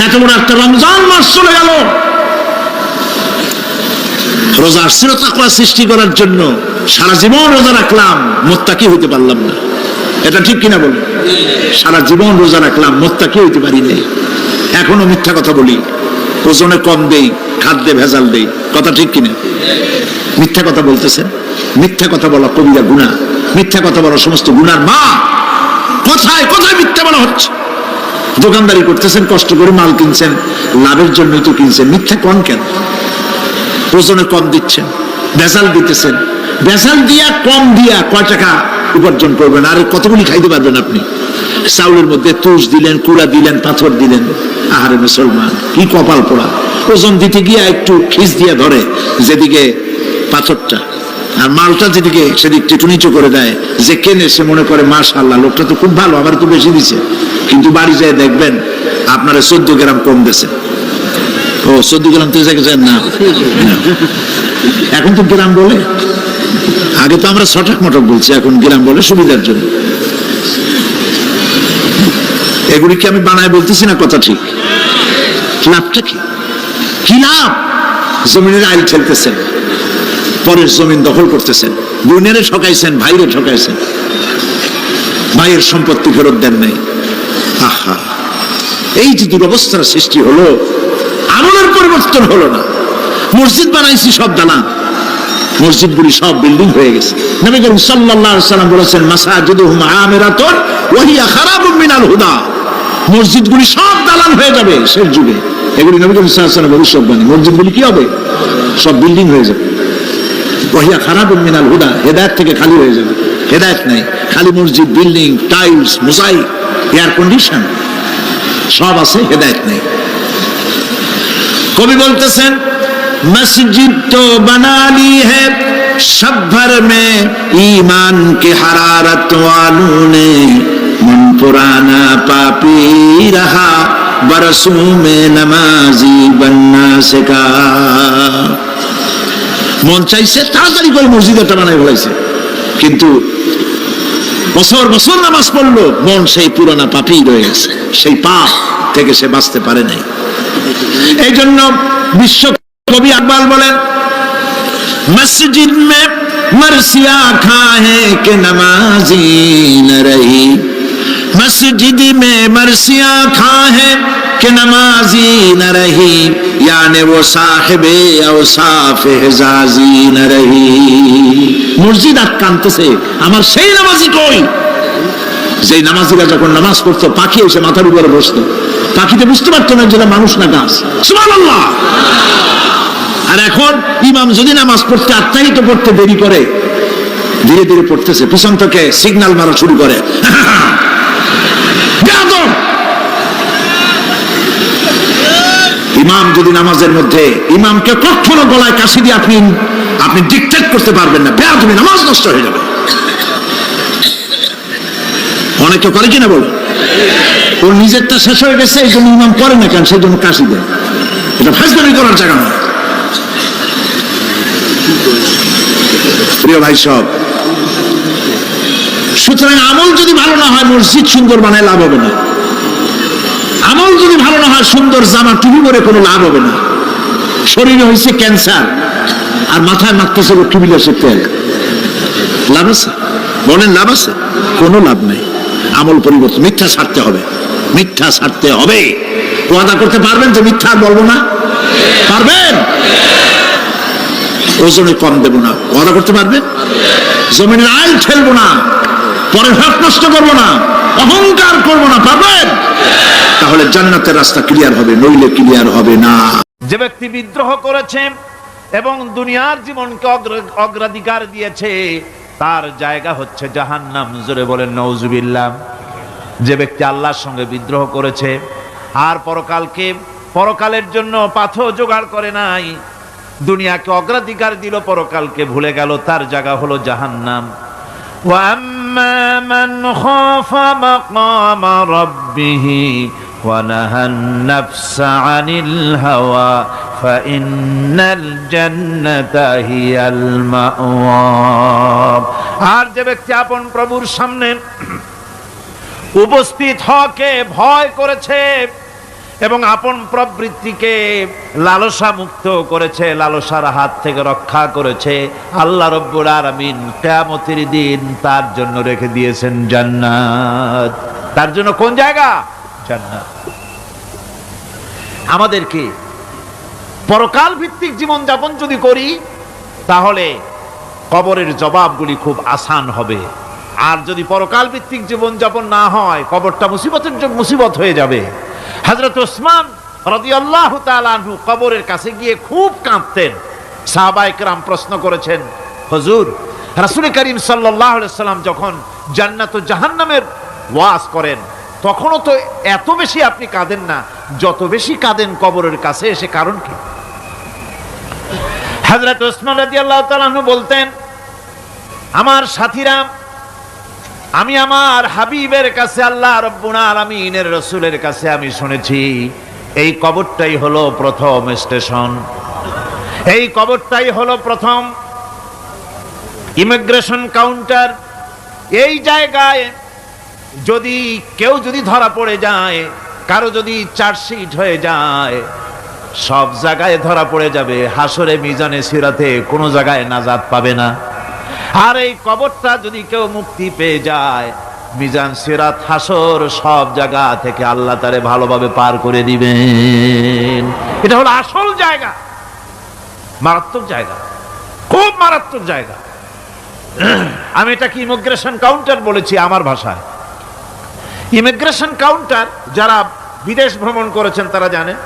এত বড় একটা রমজান মাস চলে গেল, রোজা আসছিল তাকওয়া সৃষ্টি করার জন্য, সারা জীবন রোজা রাখলাম, মুত্তাকি হইতে পারলাম না। এটা ঠিক কিনা বলুন? সারা জীবন রোজা রাখলাম, মুত্তাকি হইতে পারি নাই। এখনো মিথ্যা কথা বলি, ওজনে কম দেই, খাদ্যে ভেজাল দেই। কথা ঠিক কিনা? মিথ্যা কথা বলতেছেন। মিথ্যা কথা বলা কবিরা গুনাহ, মিথ্যা কথা বলা সমস্ত গুনার মা। কোথায় কোথায় মিথ্যা বলা হচ্ছে। দোকানদারি করতেছেন, কষ্ট করে মাল কিনছেন, লাভের জন্যই তো কিনছেন, মিথ্যা কোন কেন? ওজনে কম দিচ্ছেন, ভেজাল দিতেছেন, ভেজাল দিয়া কম দিয়া কয় টাকা উপার্জন করবেন? আর কতগুলি খাইতে পারবেন আপনি? চাউলের মধ্যে তুষ দিলেন, কুড়া দিলেন, পাথর দিলেন। আহারে মুসলমান, কি কপাল পোড়া। ওজন দিতে গিয়া একটু খিস দিয়া ধরে যেদিকে পাথরটা, আর মালটা যেদিকে সেদিক টিটু নিচু করে দেয়। যে কেনে সে মনে করে মাশাআল্লাহ, লোকটা তো খুব ভালো, আবার তো বেশি দিছে। কিন্তু বাড়ি যায় দেখবেন আপনারা 14 গ্রাম কম দিয়েছে। ও 14 গ্রাম তো যান না, এখন তো গ্রাম বলে। আগে তো আমরা ছটাক মটক বলছি, এখন গ্রাম বলে সুবিধার জন্য। এগুলি কি আমি বানায় বলতেছি না? কথা ঠিক। লাভটা কি? কি লাভ? জমিনের আইল ঠেলতেছেন, পরের জমিন দখল করতেছেন, বোনেরে ঠকাইছেন, ভাইরে ঠকাইছেন, ভাইয়ের সম্পত্তি ফেরত দেন নাই। আহা, এই যে দুরবস্থার সৃষ্টি হলো, আমলের পরিবর্তন হলো না। মসজিদ বানাইছি সব দালান, মসজিদগুলি সব বিল্ডিং হয়ে গেছে। নবী করিম সাল্লাল্লাহু আলাইহি ওয়াসাল্লাম বলেছেন, মাসাজিদুহুম আমিরাতুন ওয়া হিয়া খারাবুম মিনাল হুদা। মসজিদগুলি সব দালান হয়ে যাবে শেষ যুগে। এগুলি নবী করিম সাল্লাল্লাহু আলাইহি ওয়াসাল্লাম ভবিষ্যৎবাণী। মসজিদগুলি কি হবে? সব বিল্ডিং হয়ে যাবে। ওয়া হিয়া খারাবুম মিনাল হুদা, হেদায়েত থেকে খালি হয়ে যাবে। হেদায়েত নাই, খালি মসজিদ, building, tiles, mosaic, air condition সব আছে, হেদায়েত নাই। কবি বলতেছেন, मस्जिद तो बना ली है शब भर में ईमान की हरारत वालों ने, मन पुराना पापी रहा बरसों में नमाजी बनना सिखा। মন চাইছে তাড়াতাড়ি করে মসজিদটা বানাই ফেলাইছে, কিন্তু বছর বছর নামাজ পড়লো, মন সেই পুরানা পাপী রয়ে গেছে, সেই পাপ থেকে সে বাঁচতে পারে নাই। এই জন্য বিশ্ব কবি আকবাল বলেন, মসজিদ মে মরসিয়া খা হে কে নমাজি ন রহি, মসজিদ মে মরসিয়া খা হে কে নমাজি ন রহি, यानी वो साहिबे औसाफ हिजाजी न रही। মসজিদ আটকানতেছে, আমার সেই নামাজি কই? যে নামাজিরা যখন নামাজ পড়তো, পাখি এসে মাথার উপরে বসতো, পাখিতে বুঝতে পারতো না যেটা মানুষ না গাছ। সুবহানাল্লাহ। আর এখন ইমাম যদি নামাজ পড়তে আত্মাহিত পড়তে দেরি করে, ধীরে ধীরে পড়তেছে, পিছন থেকে সিগন্যাল মারা শুরু করে। ইমাম যদি নামাজের মধ্যে, ইমামকে কখনো গলায় কাশি দিয়ে আপনি ডিকটেট করতে পারবেন না, বেয়াদবি, নামাজ নষ্ট হয়ে যাবে। অনেকে করে কিনা বল, ওর নিজেরটা শেষ হয়ে গেছে, এই জন্য ইমাম করে না কেন, সেই জন্য কাশি দেয়। এটা ফাজলামি করার জায়গা না। প্রিয় ভাই সব, সুতরাং আমল যদি ভালো না হয়, মসজিদ সুন্দর বানায় লাভ হবে না। আমল যদি ভালো না হয়, সুন্দর জামা টুপি পরে কোনো লাভ হবে না। শরীরে হয়েছে ক্যান্সার আর মাথায় মারতেছে লক্ষ্মীবিলাসের তেল, লাভ আছে? বলেন লাভ আছে? কোনো লাভ নাই। আমল পরিবর্তন, মিথ্যা ছাড়তে হবে, মিথ্যা ছাড়তে হবে। ওয়াদা করতে পারবেন যে মিথ্যা বলবো না? পারবেন? ওজনে কম দেব না, ওয়াদা করতে পারবেন? জমিনের আইল ঠেলবো না, পরের হক নষ্ট করবো না, অহংকার করবো না, পারবেন? তাহলে জান্নাতের রাস্তা ক্লিয়ার হবে, নইলে ক্লিয়ার হবে না। যে ব্যক্তি বিদ্রোহ করেছে এবং দুনিয়ার জীবনকে অগ্রাধিকার দিয়েছে, তার জায়গা হচ্ছে জাহান্নাম। জোরে বলেন নাউজুবিল্লাহ। যে ব্যক্তি আল্লাহর সঙ্গে বিদ্রোহ করেছে আর পরকালের জন্য পাথর জোগাড় করে নাই, দুনিয়াকে অগ্রাধিকার দিল, পরকালকে ভুলে গেল, তার জায়গা হলো জাহান্নাম। ওয়া আম্মা মান খাফা মাকামা রাব্বিহি ওয়া নাহান নাফসা আনিল হাওয়া ফাইন্নাল জান্নাতা হিয়াল মাওয়া। আর যে ব্যক্তি আপন প্রভুর সামনে উপস্থিত হকে ভয় করেছে এবং আপন প্রবৃত্তিকে লালসা মুক্ত করেছে, লালসার হাত থেকে রক্ষা করেছে, আল্লাহ রব্বুল আলামিন কিয়ামতের দিন তার জন্য রেখে দিয়েছেন জান্নাত। তার জন্য কোন জায়গা? জান্নাত। আমাদেরকে পরকাল ভিত্তিক জীবন যাপন যদি করি তাহলে কবরের জবাবগুলি খুব আসান হবে। আর যদি পরকাল ভিত্তিক জীবন যাপন না হয়, কবরটা মুসিবত হয়ে যাবে। হযরত ওসমান রাদিয়াল্লাহু তাআলা আনহু কবরের কাছে গিয়ে খুব কাঁদতেন। সাহাবায়ে কেরাম প্রশ্ন করেছেন, হুজুর, রাসূল করিম সাল্লাল্লাহু আলাইহি ওয়াসাল্লাম যখন জান্নাত ও জাহান্নামের ওয়াজ করেন তখনও তো এত বেশি আপনি কাঁদেন না, যত বেশি কাঁদেন কবরের কাছে এসে, কারণ কি? হযরত ওসমান রাদিয়াল্লাহু তাআলা আনহু বলতেন, আমার সাথীরা, আমি আমার হাবিবের কাছে, আল্লাহ রাব্বুল আলামিনের রাসূলের কাছে আমি শুনেছি এই কবরটাই হলো প্রথম স্টেশন, এই কবরটাই হলো প্রথম ইমিগ্রেশন কাউন্টার। এই জায়গায় যদি কেউ ধরা পড়ে যায়, কারো যদি চার্জশিট হয়ে যায়, সব জায়গায় ধরা পড়ে যাবে, হাসরে মিজানে সিরাতে কোনো জায়গায় নাজাত পাবে না। আর এই কবরটা যদি কেউ মুক্তি পেয়ে যায়, মিজান সিরাত হাসর সব জায়গা থেকে আল্লাহ তারে ভালোভাবে পার করে দিবেন। এটা হলো আসল জায়গা, মারাত্মক জায়গা, খুব মারাত্মক জায়গা। আমি এটাকে ইমিগ্রেশন কাউন্টার বলেছি আমার ভাষায়। ইমিগ্রেশন কাউন্টার যারা বিদেশ ভ্রমণ করেছেন তারা জানেন।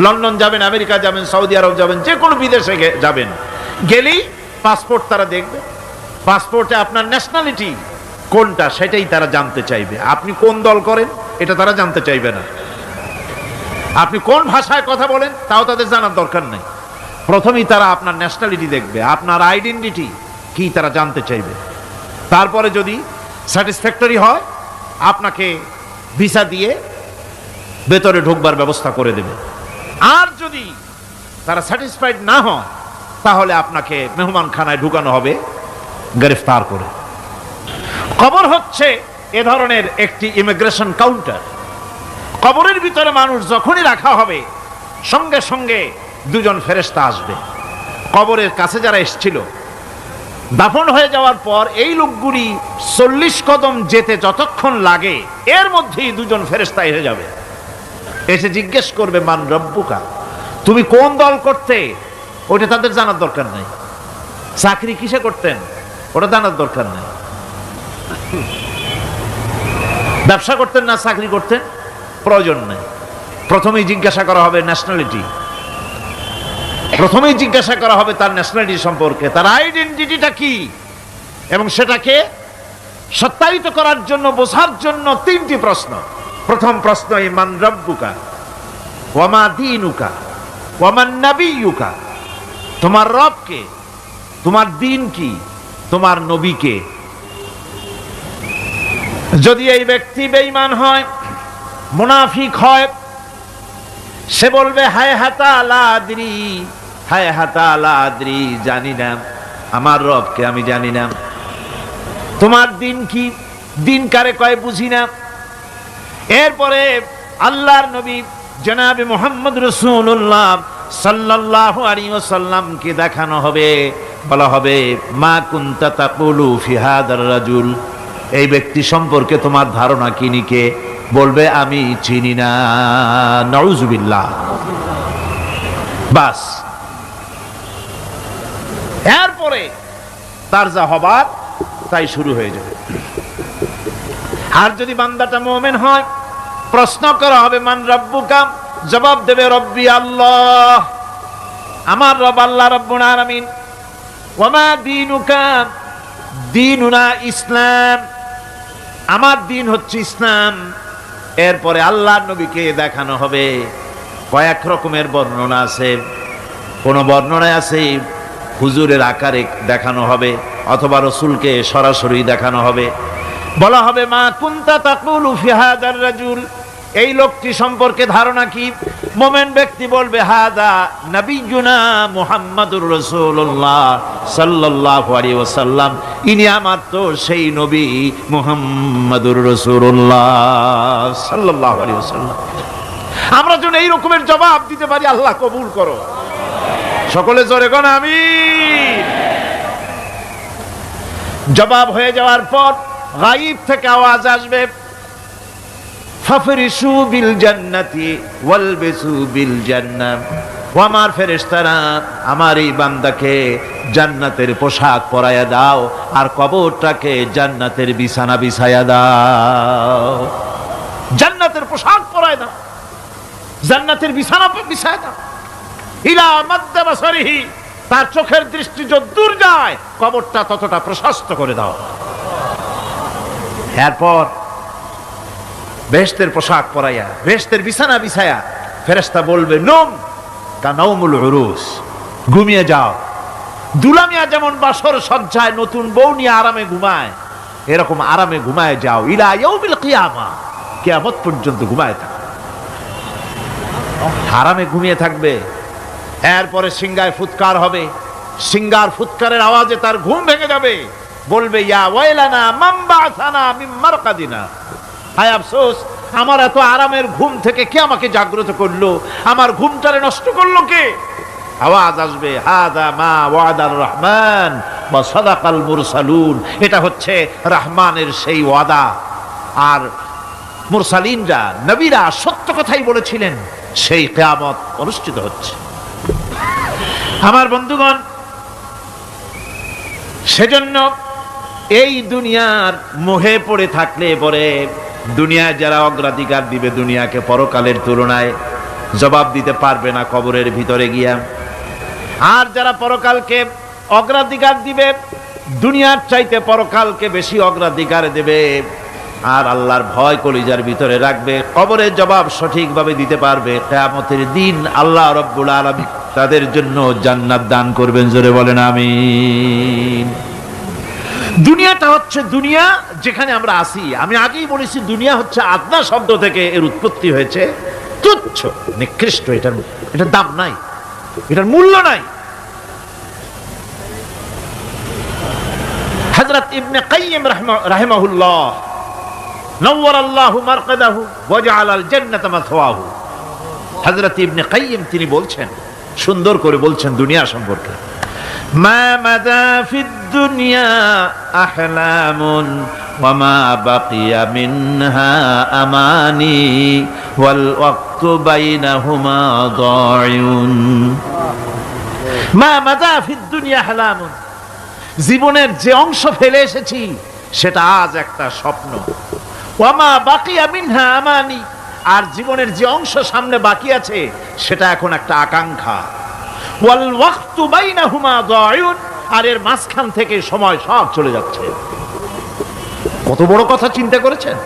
লন্ডন যাবেন, আমেরিকা যাবেন, সৌদি আরব যাবেন, যে কোনো বিদেশে যাবেন, গেলেই পাসপোর্ট তারা দেখবে। পাসপোর্টে আপনার ন্যাশনালিটি কোনটা সেটাই তারা জানতে চাইবে। আপনি কোন দল করেন এটা তারা জানতে চাইবে না। আপনি কোন ভাষায় কথা বলেন তাও তাদের জানার দরকার নেই। প্রথমেই তারা আপনার ন্যাশনালিটি দেখবে, আপনার আইডেন্টিটি কি তারা জানতে চাইবে। তারপরে যদি স্যাটিসফ্যাক্টরি হয় আপনাকে ভিসা দিয়ে ভেতরে ঢুকবার ব্যবস্থা করে দেবে। আর যদি তারা স্যাটিসফাইড না হয় তাহলে আপনাকে মেহমানখানায় ঢুকানো হবে গ্রেফতার করে। কবর হচ্ছে এ ধরনের একটি ইমিগ্রেশন কাউন্টার। কবরের ভিতরে মানুষ যখনই রাখা হবে সঙ্গে সঙ্গে দুজন ফেরেশতা আসবে। কবরের কাছে যারা এসেছিল দাফন হয়ে যাওয়ার পর এই লোকগুলি 40 কদম যেতে যতক্ষণ লাগে এর মধ্যেই দুজন ফেরেশতা এসে যাবে। এসে জিজ্ঞেস করবে, মান রব্বুকা, তুমি কোন দল করতে? ওটা তাদের জানার দরকার নাই। চাকরি কিসে করতেন ওটা জানার দরকার নাই। ব্যবসা করতেন না চাকরি করতেন প্রয়োজন নেই। প্রথমেই জিজ্ঞাসা করা হবে ন্যাশনালিটি, প্রথমেই জিজ্ঞাসা করা হবে তার ন্যাশনালিটি সম্পর্কে, তার আইডেন্টিটিটা কি, এবং সেটাকে সত্যায়িত করার জন্য, বোঝার জন্য 3টি প্রশ্ন। প্রথম প্রশ্ন, মান রব্বুকা ওয়া মা দীনুকা ওয়া মান নাবিয়্যুকা, তোমার রব কে, তোমার দিন কি, তোমার নবী কে। যদি এই ব্যক্তি বেঈমান হয়, মুনাফিক হয়, সে বলবে হায় হাতা লা আদরি, হায় হাতা লা আদরি, জানি না আমার রবকে, আমি জানি না। তোমার দিন কি, দিন কারে কয় বুঝি না। এরপরে আল্লাহর নবী জনাবে মুহাম্মদ রাসূলুল্লাহ সাল্লাল্লাহু আলাইহি ওয়াসাল্লামকে দেখানো হবে, বলা হবে মা কুনতা তাকুলু ফি হাদার রাজুল, এই ব্যক্তি সম্পর্কে তোমার ধারণা কি নিকে? বলবে আমি চিনি না। নাউযুবিল্লাহ। বাস, এরপরে তার যা হবার তাই শুরু হয়ে যাবে। আর যদি বান্দাটা মুমিন হয়, প্রশ্ন করা হবে মান রব্বুকা, জবাব দেবে রব্বি আল্লাহ, আমার রব আল্লাহ রাব্বুল আলামিন। ওয়া মা দীনুকা, দীনুনা ইসলাম, আমার দিন হচ্ছে ইসলাম। এরপরে আল্লাহর নবীকে দেখানো হবে। কয়েক রকমের বর্ণনা আছে। কোন বর্ণনায় আছে হুজুরের আকারে দেখানো হবে, অথবা রাসূলকে সরাসরি দেখানো হবে। বলা হবে মা কুনতা তাকুলু ফি হাদার রাজুল, এই লোকটি সম্পর্কে ধারণা কি? মুমিন ব্যক্তি বলবে হাদা নবিয়ুনা মুহাম্মাদুর রাসূলুল্লাহ সাল্লাল্লাহু আলাইহি ওয়াসাল্লাম, ইনি আমার তো সেই নবী মুহাম্মাদুর রাসূলুল্লাহ সাল্লাল্লাহু আলাইহি ওয়াসাল্লাম। আমরা যেন এই রকমের জবাব দিতে পারি, আল্লাহ কবুল করো। সকলে জোরে কোন আমিন। জবাব হয়ে যাওয়ার পর গায়ব থেকে আওয়াজ আসবে, ফাফরিশু বিল জান্নাতি ওয়ালবিসু বিল জান্নাহ। ও আমার ফেরেশতারা, আমার এই বান্দাকে জান্নাতের পোশাক পরাইয়া দাও আর কবরটাকে জান্নাতের বিছানা বিছাইয়া দাও। জান্নাতের পোশাক পরাইয়া দাও, জান্নাতের বিছানা বিছাইয়া দাও। ইলা মাদ্দা বাসারিহি, তার চোখের দৃষ্টি যতদূর যায় কবরটা ততটা প্রশস্ত করে দাও। এরপর বেহেশতের পোশাক পরাইয়া বেহেশতের বিছানা বিছায়া ফেরেশতা বলবে, নম কানাউমুল উরুস, ঘুমিয়ে যাও। দুলামিয়া যেমন বাসর সজ্জায় নতুন বউ নিয়ে আরামে ঘুমায়, এরকম আরামে ঘুমায় যাও। ইলা ইয়াউমিল কিয়ামা, কিয়ামত পর্যন্ত ঘুমায় থাকো, আরামে ঘুমিয়ে থাকবে। এরপরে সিংগায় ফুৎকার হবে, সিংগার ফুৎকারের আওয়াজে তার ঘুম ভেঙে যাবে। বলবে, ইয়া ওয়াইলানা মান বা'সানা মিন মারকাদিনা, হায় আফসোস, আমার এত আরামের ঘুম থেকে কে আমাকে জাগ্রত করলো, আমার ঘুমটারে নষ্ট করলো কে? আওয়াজ আসবে, হাযা মা ওয়াদার রহমান ওয়া সাদাকাল মুরসালুন, এটা হচ্ছে রহমানের সেই ওয়াদা, আর মুরসালিনরা নবীরা সত্য কথাই বলেছিলেন, সেই কিয়ামত অনুষ্ঠিত হচ্ছে। আমার বন্ধুগণ, সেজন্য এই দুনিয়ার মোহে পড়ে থাকলে পরে দুনিয়ায় যারা অগ্রাধিকার দিবে দুনিয়াকে পরকালের তুলনায়, জবাব দিতে পারবে না কবরের ভিতরে গিয়া। আর যারা পরকালকে অগ্রাধিকার দিবে, দুনিয়ার চাইতে পরকালকে বেশি অগ্রাধিকার দেবে, আর আল্লাহর ভয় কলিজার ভিতরে রাখবে, কবরের জবাব সঠিকভাবে দিতে পারবে, কিয়ামতের দিন আল্লাহ রাব্বুল আলামিন তাদের জন্য জান্নাত দান করবেন। জোরে বলেন আমিন। দুনিয়াটা হচ্ছে দুনিয়া যেখানে আমরা আছি। আমি আগেই বলেছি, দুনিয়া হচ্ছে আদনা শব্দ থেকে এর উৎপত্তি হয়েছে, তুচ্ছ নিকৃষ্ট, এটার দাম নাই, এটার মূল্য নাই। হযরত ইবনে কাইয়িম রাহিমাহুল্লাহ, নওয়ারাল্লাহু মারকাদাহু ওয়া জাআলাল জান্নাতা মাথওয়াহু, হযরত ইবনে কাইয়িম তিনি বলছেন, সুন্দর করে বলছেন দুনিয়া সম্পর্কে, মা মাদা ফিদ দুনিয়া আহলামুন ওয়া মা বাকিয়া মিনহা আমানি ওয়াল ওয়াক্তু বাইনাহুমা দায়ুন। মা মাদা ফিদ দুনিয়া আহলামুন, জীবনের যে অংশ ফেলে এসেছি সেটা আজ একটা স্বপ্ন। ওয়া মা বাকিয়া মিনহা আমানি, আর জীবনের যে অংশ সামনে বাকি আছে সেটা এখন একটা আকাঙ্ক্ষা। ওয়াল ওয়াক্তু বাইনাহুমা দায়ুন, আর এর মাঝখান থেকে সময় সব চলে যাচ্ছে। কত বড় কথা চিন্তা করেছেন?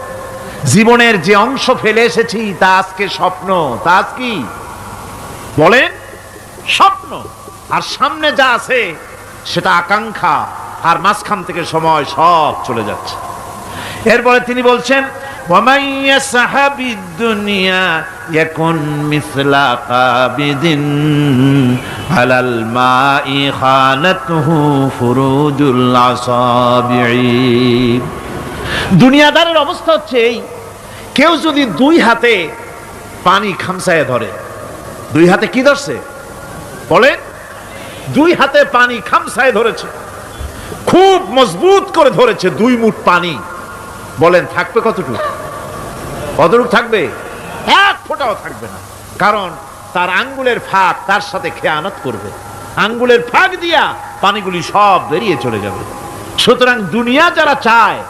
জীবনের যে অংশ ফেলে এসেছি তা আজকে স্বপ্ন, তা আজ কি বলেন? স্বপ্ন। আর সামনে যা আছে সেটা আকাঙ্ক্ষা, আর মাঝখান থেকে সময় সব চলে যাচ্ছে। এরপরে তিনি বলছেন, وَمَنْ يَسْحَبِ الدُّنْيَا يَكُنْ مِثْلَ قَابِضٍ عَلَى الْمَاءِ خَانَتْهُ فُرُوجُ الْأَصَابِعِ। দুনিয়াদারের অবস্থা হচ্ছে এই, কেউ যদি দুই হাতে পানি খামসায় ধরে, দুই হাতে কি ধরছে বলেন? দুই হাতে পানি খামসায় ধরেছে, খুব মজবুত করে ধরেছে, 2 মুঠ পানি, বলেন থাকবে কতটুকু? কতটুকু থাকবে? 1 ফোঁটাও থাকবে না, কারণ তার আঙ্গুলের ফাঁক তার সাথে খেয়ানত করবে, আঙ্গুলের ফাঁক দিয়া পানিগুলি সব বেরিয়ে চলে যাবে। সুতরাং দুনিয়া যারা চায়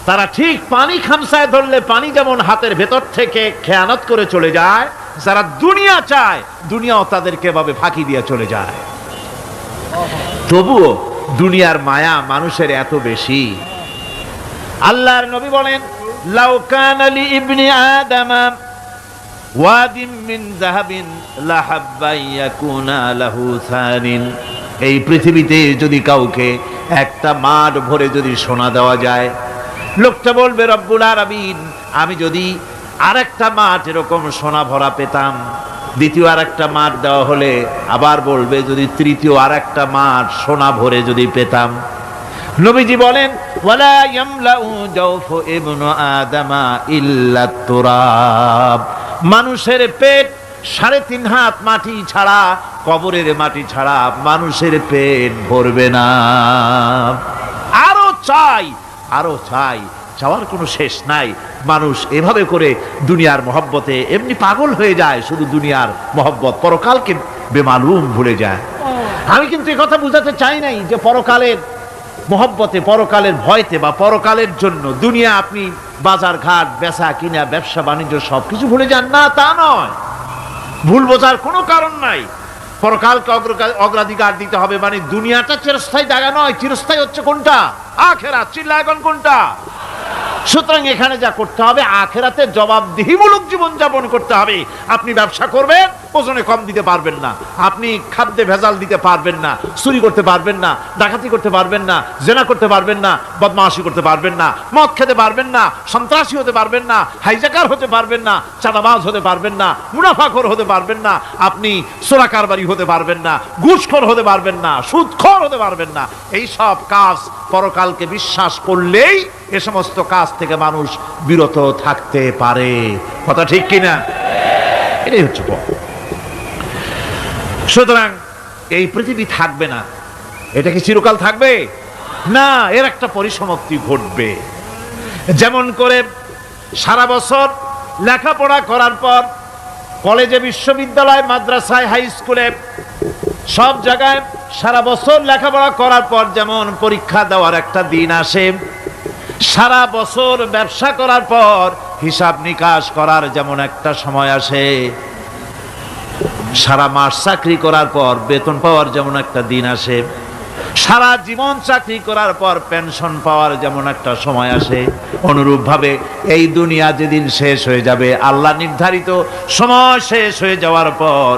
তারা ঠিক পানি খামসায় ধরলে পানি যেমন হাতের ভেতর থেকে খেয়ানত করে চলে যায়, যারা দুনিয়া চায় দুনিয়াও তাদেরকে ভাবে ফাঁকি দিয়ে চলে যায়। তবুও দুনিয়ার মায়া মানুষের এত বেশি। আল্লাহর নবী বলেন, লাউ কানা লি ইবনি আদামা ওয়াদিন মিন যাহাবিন লাহাব্বা ইয়াকুনা লাহু সানিন, এই পৃথিবীতে যদি কাউকে একটা মাঠ ভরে যদি সোনা দেওয়া যায়, লোকটা বলবে, রব্বুল আলামিন, আমি যদি আরেকটা মাঠ এরকম সোনা ভরা পেতাম। দ্বিতীয় আরেকটা মাঠ দেওয়া হলে আবার বলবে, যদি তৃতীয় আরেকটা মাঠ সোনা ভরে যদি পেতাম। নবীজি বলেন, ওয়ালা ইয়ামলাউ জাওফু ইবনু আদামা ইল্লা তুরাব, মানুষের পেট 3.5 হাত মাটি ছাড়া, কবরের মাটি ছাড়া মানুষের পেট ভরবে না। আরো চাই, আরো চাই, চাওয়ার কোনো শেষ নাই। মানুষ এভাবে করে দুনিয়ার মহব্বতে এমনি পাগল হয়ে যায়, শুধু দুনিয়ার মহব্বত, পরকালকে বেমালুম ভুলে যায়। আমি কিন্তু এই কথা বুঝাতে চাই নাই যে পরকালের মহব্বতে, পরকালের ভয়তে বা পরকালের জন্য দুনিয়া আপনি বাজার ঘাট, বেচা কিনা, ব্যবসা বাণিজ্য সবকিছু ভুলে যান, না তা নয়। ভুল বোঝার কোনো কারণ নাই। পরকালকে অগ্রাধিকার দিতে হবে, মানে দুনিয়াটা চিরস্থায়ী জায়গা নয়। চিরস্থায়ী হচ্ছে কোনটা? আখিরাত। চিল্লা এখন কোনটা? সুতরাং এখানে যা করতে হবে, আখিরাতে জবাবদিহিমূলক জীবন যাপন করতে হবে। আপনি ব্যবসা করবেন, ওজনে কম দিতে পারবেন না। আপনি খাদ্যে ভেজাল দিতে পারবেন না, চুরি করতে পারবেন না, ডাকাতি করতে পারবেন না, জেনা করতে পারবেন না, বদমাশি করতে পারবেন না, মদ খেতে পারবেন না, সন্ত্রাসী হতে পারবেন না, হাইজাকার হতে পারবেন না, চাঁদাবাজ হতে পারবেন না, মুনাফাখোর হতে পারবেন না, আপনি চোরা কারবারি হতে পারবেন না, ঘুষখোর হতে পারবেন না, সুদখোর হতে পারবেন না। এই সব কাজ পরকালকে বিশ্বাস করলেই এ সমস্ত কাজ থেকে মানুষ বিরত থাকতে পারে। কথা ঠিক কিনা? এটাই হচ্ছে পথ। সুতরাং এই পৃথিবী থাকবে না, এটা কি চিরকাল থাকবে? না, এর একটা পরিসমাপ্তি ঘটবে। যেমন করে সারা বছর লেখাপড়া করার পর কলেজে, বিশ্ববিদ্যালয়, মাদ্রাসায়, হাই স্কুলে, সব জায়গায় সারা বছর লেখাপড়া করার পর যেমন পরীক্ষা দেওয়ার একটা দিন আসে, সারা বছর ব্যবসা করার পর হিসাব নিকাশ করার যেমন একটা সময় আসে, সারা মাস চাকরি করার পর বেতন পাওয়ার যেমন একটা দিন আসে, সারা জীবন চাকরি করার পর পেনশন পাওয়ার যেমন একটা সময় আসে, অনুরূপ ভাবে এই দুনিয়া যেদিন শেষ হয়ে যাবে, আল্লাহ নির্ধারিত সময় শেষ হয়ে যাওয়ার পর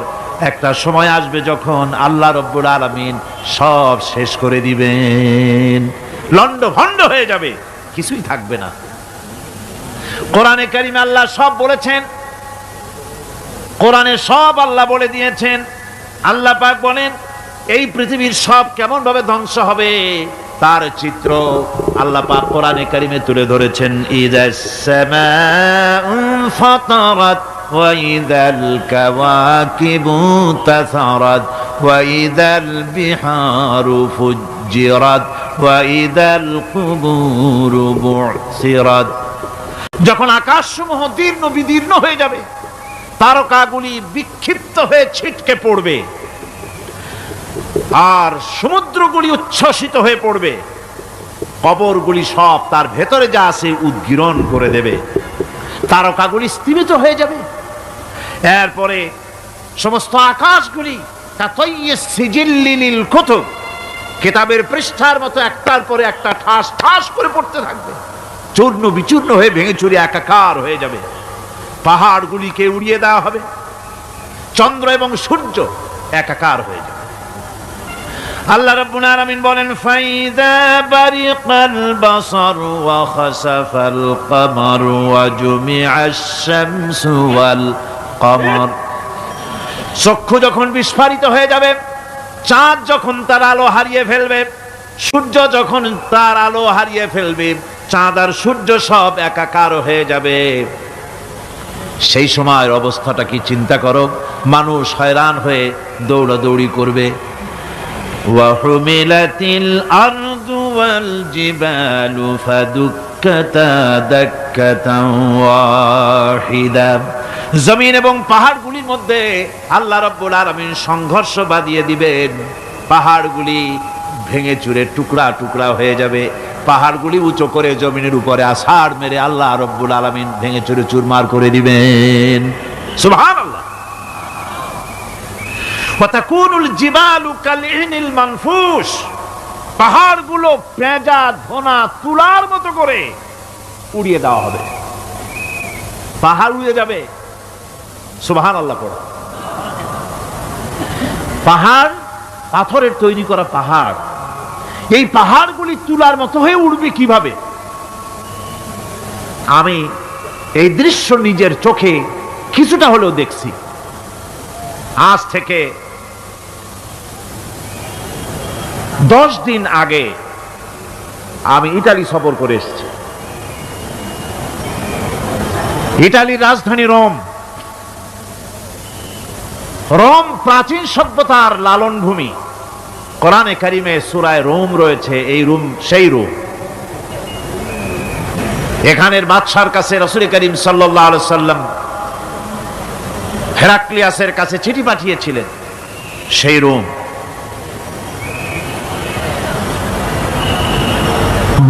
একটা সময় আসবে যখন আল্লাহ রব্বুল আলামিন সব শেষ করে দিবেন, লন্ড ভন্ড হয়ে যাবে, কিছুই থাকবে না। কোরআনে কারিমে আল্লাহ সব বলেছেন, কোরআনে সব আল্লাহ বলে দিয়েছেন। আল্লাহ পাক বলেন এই পৃথিবীর সব কেমন ভাবে ধ্বংস হবে তার চিত্র আল্লাহ পাক কোরআনে কারিমে তুলে ধরেছেন। ইযাস সামাউ ফাতারাত ওয়া ইযাল কাওয়াকিবু তাসারাত ওয়া ইযাল বিহারু ফুজ্জিরাত ওয়া ইযাল কুবুরু বু'সিরাত। যখন আকাশসমূহ দীর্ণ বিদীর্ণ হয়ে যাবে, তারকাগুলি বিক্ষিপ্ত হয়ে ছিটকে পড়বে, আর সমুদ্রগুলি উচ্ছ্বসিত হয়ে পড়বে, কবরগুলি সব তার ভেতরে যা আছে উদ্গীরণ করে দেবে, তারকাগুলি স্থিমিত হয়ে যাবে। এরপরে সমস্ত আকাশগুলি কাতাইয়িস সিজিল্লিল কুতুব, কিতাবের পৃষ্ঠার মতো একটার পরে একটা ঠাস ঠাস করে পড়তে থাকবে, চূর্ণ বিচূর্ণ হয়ে ভেঙে চুরে একাকার হয়ে যাবে। পাহাড়গুলিকে উড়িয়ে দেওয়া হবে, চন্দ্র এবং সূর্য একাকার হয়ে যাবে। আল্লাহ রাব্বুল আলামিন বলেন ফাইদা বারিকাল বাসার ওয়া খাসাফাল কমার ওয়া জুমিআশ শামসু ওয়াল কমর। চক্ষু যখন বিস্ফারিত হয়ে যাবে, চাঁদ যখন তার আলো হারিয়ে ফেলবে, সূর্য যখন তার আলো হারিয়ে ফেলবে, চাঁদ আর সূর্য সব একাকার হয়ে যাবে, সেই সময়ের অবস্থাটা কি চিন্তা করো। মানুষ হয়রান হয়ে দৌড়াদৌড়ি করবে। ওয়াহুমিলাতিল আরদু ওয়াল জিবালু ফাদুক্কাতা দাক্কাতান ওয়াহিদা। জমিন এবং পাহাড়গুলির মধ্যে আল্লাহ রাব্বুল আলামিন সংঘর্ষ বাঁধিয়ে দিবেন, পাহাড়গুলি ভেঙে চুরে টুকরা টুকরা হয়ে যাবে, পাহাড়গুলি উঁচু করে জমিনের উপরে আছাড় মেরে আল্লাহ রাব্বুল আলামিন ভেঙে চুরে চুরমার করে দিবেন। সুবহানাল্লাহ। ওয়া তাকুনুল জিবালু কালইহনিল মানফুস, পাহাড়গুলো পেঁজা ধোনা তুলার মতো করে উড়িয়ে দেওয়া হবে, পাহাড় উড়ে যাবে। সুবহানাল্লাহ পড়ো। পাহাড় পাথরের তৈরি করা পাহাড়, এই পাহাড়গুলি তুলার মতো হয়ে উড়বে কিভাবে? আমি এই দৃশ্য নিজের চোখে কিছুটা হলেও দেখছি। আজ থেকে 10 দিন আগে আমি ইতালি সফর করে এসেছি। ইতালির রাজধানী রোম। রোম প্রাচীন সভ্যতার লালন ভূমি। কোরআনে কারিমে সূরায় রোম রয়েছে, এই রোম সেই রোম। এখানের বাদশার কাছে রাসূল করিম সাল্লাল্লাহু আলাইহি সাল্লাম হেরাক্লিয়াসের কাছে চিঠি পাঠিয়েছিলেন, সেই রোম।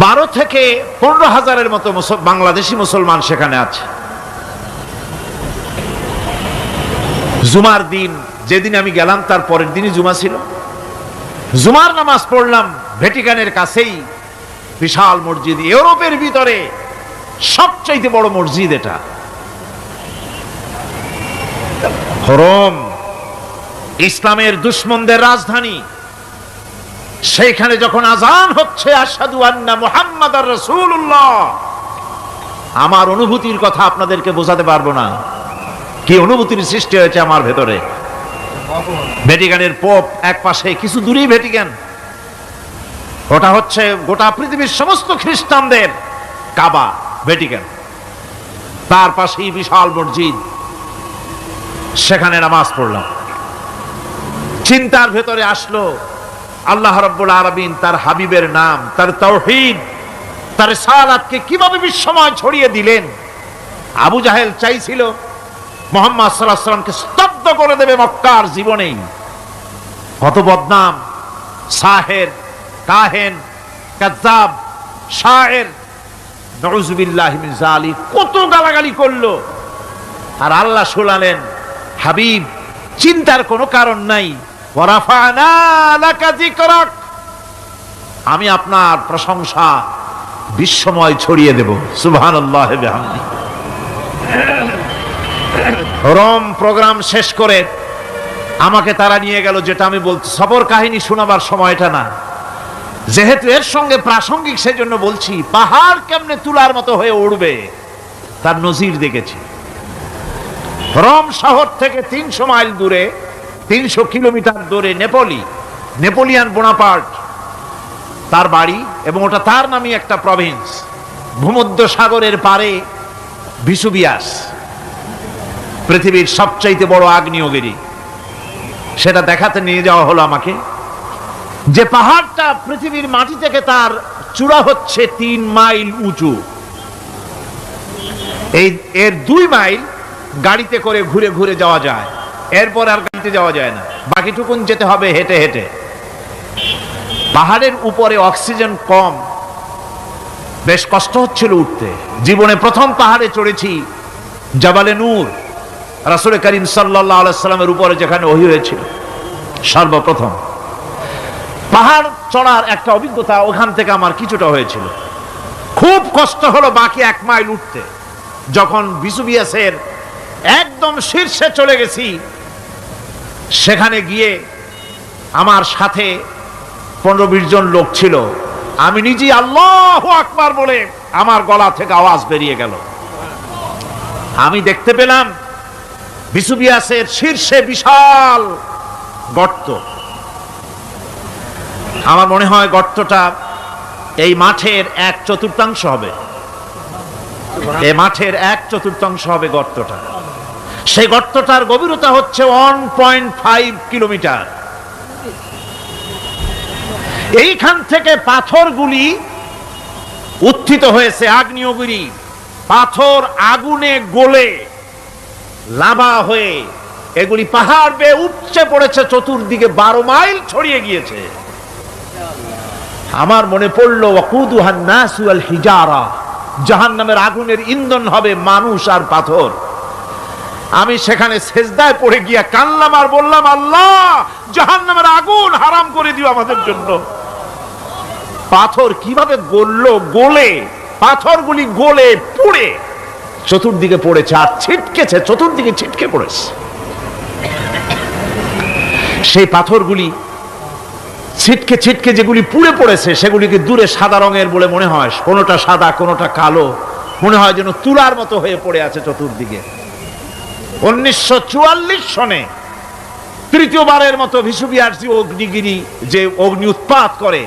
12 থেকে 15,000-এর মতো বাংলাদেশি মুসলমান সেখানে আছে। জুমার দিন, যেদিন আমি গেলাম তার পরের দিনই জুমা ছিল, জুমার নামাজ পড়লাম ভ্যাটিকানের কাছেই বিশাল মসজিদ, ইউরোপের ভিতরে সবচাইতে বড় মসজিদ এটা। রোম ইসলামের দুশমনদের রাজধানী। সেইখানে যখন আযান হচ্ছে আশহাদু আন্না মুহাম্মাদার রাসূলুল্লাহ, আমার অনুভূতির কথা আপনাদেরকে বোঝাতে পারবো না, কি অনুভূতির সৃষ্টি হয়েছে আমার ভেতরে। ভ্যাটিকানের পোপ এক পাশে, কিছু দূরেই ভ্যাটিকান, ওটা হচ্ছে গোটা পৃথিবীর সমস্ত খ্রিস্টানদের কাবা, ভ্যাটিকান। তার পাশেই বিশাল মসজিদ, সেখানে নামাজ পড়লাম। চিন্তার ভেতরে আসলো আল্লাহ রাব্বুল আলামিন তার হাবিবের নাম, তার তাওহীদ, তার রিসালাতকে কিভাবে বিশ্বময় ছড়িয়ে দিলেন। আবু জাহেল চাইছিল মুহাম্মদ সাল্লাল্লাহু আলাইহি ওয়াসাল্লামকে স্তব্ধ করে দেবে মক্কার জীবনেই। কত বদনাম, সাহের, কাহেন, কাযযাব, শায়ের, নাউযুবিল্লাহি মিন যালিক, কত গালাগালি করলো। আর আল্লাহ শোনালেন, হাবিব চিন্তার কোনো কারণ নাই, ওয়া রাফা'না লাকা যিকরাক, আমি আপনার প্রশংসা বিশ্বময় ছড়িয়ে দেব। সুবহানাল্লাহি ওয়া বিহামদিহি। রোম প্রোগ্রাম শেষ করে আমাকে তারা নিয়ে গেল, যেটা আমি বলছি সফর কাহিনী শোনাবার সময়টা না, যেহেতু এর সঙ্গে প্রাসঙ্গিক সেজন্য বলছি। পাহাড় কেমনে তুলার মতো হয়ে উঠবে তার নজির দেখেছি। রোম শহর থেকে 300 মাইল দূরে, 300 কিলোমিটার দূরে নেপোলিয়ান বোনাপার্ট তার বাড়ি, এবং ওটা তার নামে একটা প্রভিন্স। ভূমধ্য সাগরের পারে ভিসুভিয়াস, পৃথিবীর সবচাইতে বড় আগ্নেয়গিরি, সেটা দেখাতে নিয়ে যাওয়া হলো আমাকে। যে পাহাড়টা পৃথিবীর মাটি থেকে তার চূড়া হচ্ছে 3 মাইল উঁচু, এর 2 মাইল গাড়িতে করে ঘুরে ঘুরে যাওয়া যায়, এরপর আর গাড়িতে যাওয়া যায় না, বাকিটুকুন যেতে হবে হেঁটে হেঁটে। পাহাড়ের উপরে অক্সিজেন কম, বেশ কষ্ট হচ্ছিল উঠতে। জীবনে প্রথম পাহাড়ে চড়েছি জাবালে নূর, রাসূল করিম সাল্লাল্লাহু আলাইহি সাল্লামের উপরে যেখানে ওহী হয়েছিল সর্বপ্রথম। পাহাড় চড়ার একটা অভিজ্ঞতা ওখান থেকে আমার কিছুটা হয়েছিল। খুব কষ্ট হলো বাকি 1 মাইল উঠতে। যখন ভিসুভিয়াসের একদম শীর্ষে চলে গেছি, সেখানে গিয়ে আমার সাথে 15-20 জন লোক ছিল। আমি নিজেই আল্লাহু আকবার বলে আমার গলা থেকে আওয়াজ বেরিয়ে গেল। আমি দেখতে পেলাম ভিসুভিয়াসের শীর্ষে বিশাল গর্ত। আমার মনে হয় গর্তটা এই মাঠের 1/4 হবে, এই মাঠের 1/4 হবে গর্তটা। সেই গর্তটার গভীরতা হচ্ছে 1.5 কিলোমিটার। এইখান থেকে পাথরগুলি উত্থিত হয়েছে, আগ্নেয়গিরি পাথর আগুনে গলে লাভা হয়ে এগুলি পাহাড় বেয়ে উপচে পড়েছে, চতুর্দিকে 12 মাইল ছড়িয়ে গিয়েছে। আমার মনে পড়লো ওয়াকুদুহান নাস ওয়াল হিজারা, জাহান্নামের আগুনের ইন্ধন হবে মানুষ আর পাথর। আমি সেখানে সেজদায় পড়ে গিয়া কানলাম আর বললাম, আল্লাহ জাহান্নামের আগুন হারাম করে দিও আমাদের জন্য। পাথর কিভাবে গললো, গলে পাথরগুলি গলে পুড়ে চতুর্দিকে পড়েছে, আর ছিটকেছে, চতুর্দিকে ছিটকে পড়েছে। সেই পাথরগুলি ছিটকে ছিটকে যেগুলি পুড়ে পড়েছে, সেগুলিকে দূরে সাদা রঙের বলে মনে হয়, কোনোটা সাদা কোনোটা কালো, মনে হয় যেন তুলার মতো হয়ে পড়ে আছে চতুর্দিকে। 1944 সনে তৃতীয়বারের মতো ভিসুভিয়াস অগ্নিগিরি যে অগ্নি উৎপাত করে,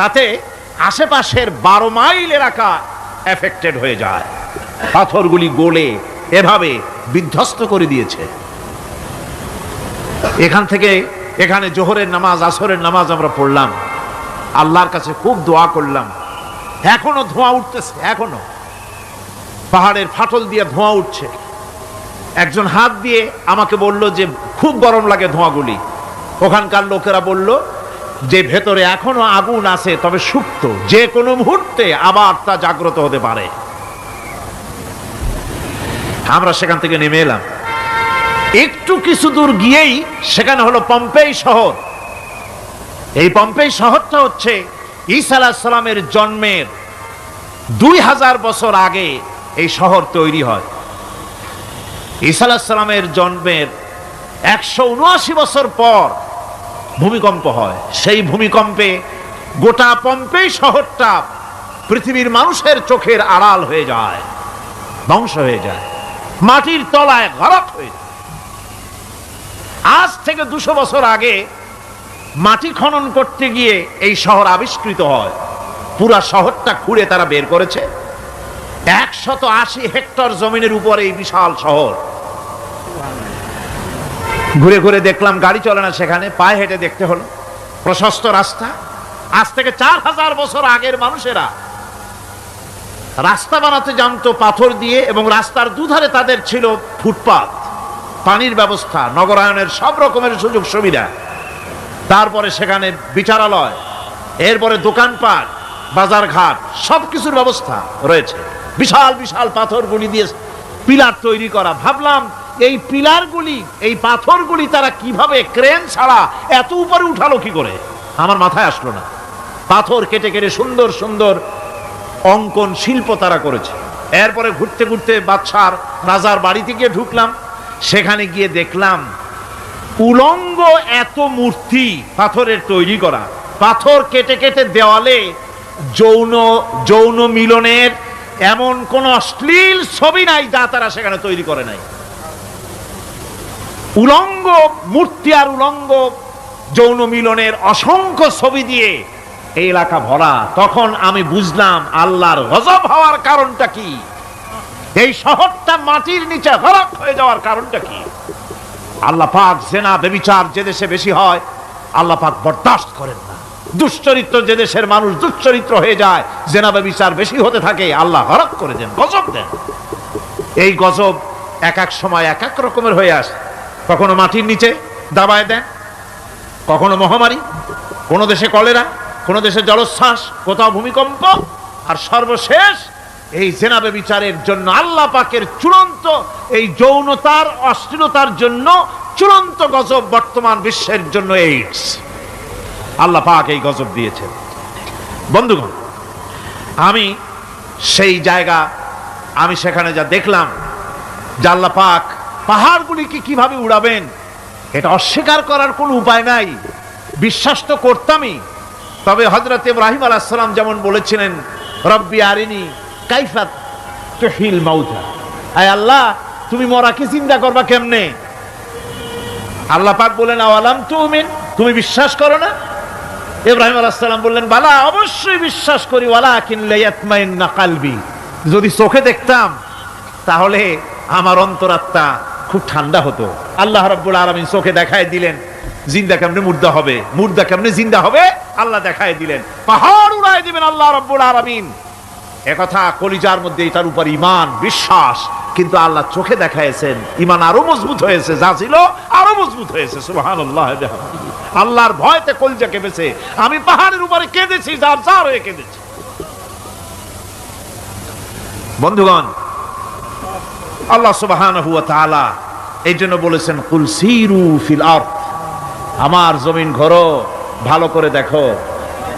তাতে আশেপাশের 12 মাইল এলাকা এফেক্টেড হয়ে যায়। পাথরগুলি গলে এভাবে বিধ্বস্ত করে দিয়েছে। এখান থেকে এখানে জোহরের নামাজ, আসরের নামাজ আমরা পড়লাম, আল্লাহর কাছে খুব দোয়া করলাম। এখনো ধোঁয়া উঠতেছে, এখনো পাহাড়ের ফাটল দিয়ে ধোঁয়া উঠছে। একজন হাত দিয়ে আমাকে বলল যে খুব গরম লাগে ধোঁয়াগুলি। ওখানকার লোকেরা বলল যে ভেতরে এখনো আগুন আছে, তবে সুপ্ত, যে কোনো মুহূর্তে আবার তা জাগ্রত হতে পারে। আমরা সেখান থেকে নেমে এলাম। একটু কিছু দূর গিয়েই সেখানে হলো পম্পেই শহর। এই পম্পেই শহরটা হচ্ছে ঈসা আলাইহিস সালামের জন্মের 2000 বছর আগে এই শহর তৈরি হয়। ঈসা আলাইহিস সালামের জন্মের 179 বছর পর ভূমিকম্প হয়। সেই ভূমিকম্পে গোটা পম্পেই শহরটা পৃথিবীর মানুষের চোখের আড়াল হয়ে যায়, ধ্বংস হয়ে যায়, মাটির তলায় গরক হয়ে যায়। আজ থেকে 200 বছর আগে মাটি খনন করতে গিয়ে এই শহর আবিষ্কৃত হয়। পুরা শহরটা খুঁড়ে তারা বের করেছে। 180 হেক্টর জমিনের উপরে এই বিশাল শহর। ঘুরে ঘুরে দেখলাম, গাড়ি চলে না সেখানে, পায়ে হেঁটে দেখতে হলো। প্রশস্ত রাস্তা। আজ থেকে 4000 বছর আগের মানুষেরা রাস্তা বানাতে জানতো পাথর দিয়ে, এবং রাস্তার দুধারে তাদের ছিল ফুটপাত, পানির ব্যবস্থা, নগরায়নের সব রকমের সুযোগ সুবিধা। তারপরে সেখানে বিচারালয়, এরপরে দোকানপাট, বাজারঘাট, সবকিছুর ব্যবস্থা রয়েছে। বিশাল বিশাল পাথরগুলি দিয়ে পিলার তৈরি করা। ভাবলাম এই পিলারগুলি, এই পাথরগুলি তারা কিভাবে ক্রেন ছাড়া এত উপরে উঠালো কি করে, আমার মাথায় আসলো না। পাথর কেটে কেটে সুন্দর সুন্দর অঙ্কন শিল্প তারা করেছে। এরপরে ঘুরতে ঘুরতে বাদশার রাজার বাড়িতে গিয়ে ঢুকলাম। সেখানে গিয়ে দেখলাম উলঙ্গ এত মূর্তি পাথরের তৈরি করা। পাথর কেটে কেটে দেওয়ালে যৌন মিলনের এমন কোন অশ্লীল ছবি নাই যা তারা সেখানে তৈরি করে নাই। উলঙ্গ মূর্তি আর উলঙ্গ যৌন মিলনের অসংখ্য ছবি দিয়ে এই এলাকা ভরা। তখন আমি বুঝলাম আল্লাহর গজব হওয়ার কারণটা কি, এই শহরটা মাটির নিচে গরক হয়ে যাওয়ার কারণটা কি। আল্লাহ পাক জেনা ব্যভিচার যে দেশে বেশি হয় আল্লাহ পাক বরদাস্ত করেন না। দুশ্চরিত্র যে দেশের মানুষ দুশ্চরিত্র হয়ে যায়, জেনা ব্যভিচার বেশি হতে থাকে, আল্লাহ গরক করে দেন, গজব দেন। এই গজব এক এক সময় এক এক রকমের হয়ে আসে। কখনো মাটির নিচে দাবায় দেন, কখনো মহামারী, কোন দেশে কলেরা, কোন দেশে জলোচ্ছ্বাস, কোথাও ভূমিকম্প, আর সর্বশেষ এই জেনা ব্যভিচারের জন্য আল্লাহ পাকের চূড়ান্ত এই যৌনতার অশ্লীলতার জন্য চূড়ান্ত গজব বর্তমান বিশ্বের জন্য এইডস। আল্লাহ পাক এই গজব দিয়েছেন। বন্ধুগণ, আমি সেই জায়গা, আমি সেখানে যা দেখলাম যে আল্লাহ পাক পাহাড়গুলিকে কিভাবে উড়াবেন, এটা অস্বীকার করার কোনো উপায় নাই। বিশ্বাস তো করতামই। তবে হযরত ইব্রাহিম আলাইহিস সালাম যেমন বলেছিলেন, রব্বি আরিনি কাইফা তুহিল মাউতা, আয় আল্লাহ তুমি মরাকে চিন্তা করবা কেমনে। আল্লাহ পাক বলেন আওয়ালাম তুমিন, তুমি বিশ্বাস করো না? ইব্রাহিম আলাইহিস সালাম বললেন বালা, অবশ্যই বিশ্বাস করি, ওয়ালাকিন লিয়াতমাইন্না কলবি, যদি চোখে দেখতাম তাহলে আমার অন্তরাত্মা খুব ঠান্ডা হতো। আল্লাহ রাব্বুল আলামিন চোখে দেখায় দিলেন জিন্দা কেমনে মুর্দা হবে, মুর্দা কেমনে জিন্দা হবে, আল্লাহ দেখায় দিলেন। পাহাড় উড়ায় দিবেন আল্লাহ রাব্বুল আলামিন। একথা কলিজার মধ্যে এটার উপর ঈমান বিশ্বাস, কিন্তু আল্লাহ চোখে দেখাইছেন, ঈমান আরো মজবুত হয়েছে, যা ছিল আরো মজবুত হয়েছে। সুবহানাল্লাহ। আল্লাহর ভয়তে কলিজা কেঁপেছে। আমি পাহাড়ের উপরে কেঁদেছি, যার যার হয়ে কেঁদেছি। বন্ধুগণ, আল্লাহ সুবহানাহু ওয়া তাআলা এই জন্য বলেছেন কুল সিরু ফিল আরদ, আমার জমিন ঘোরো, ভালো করে দেখো,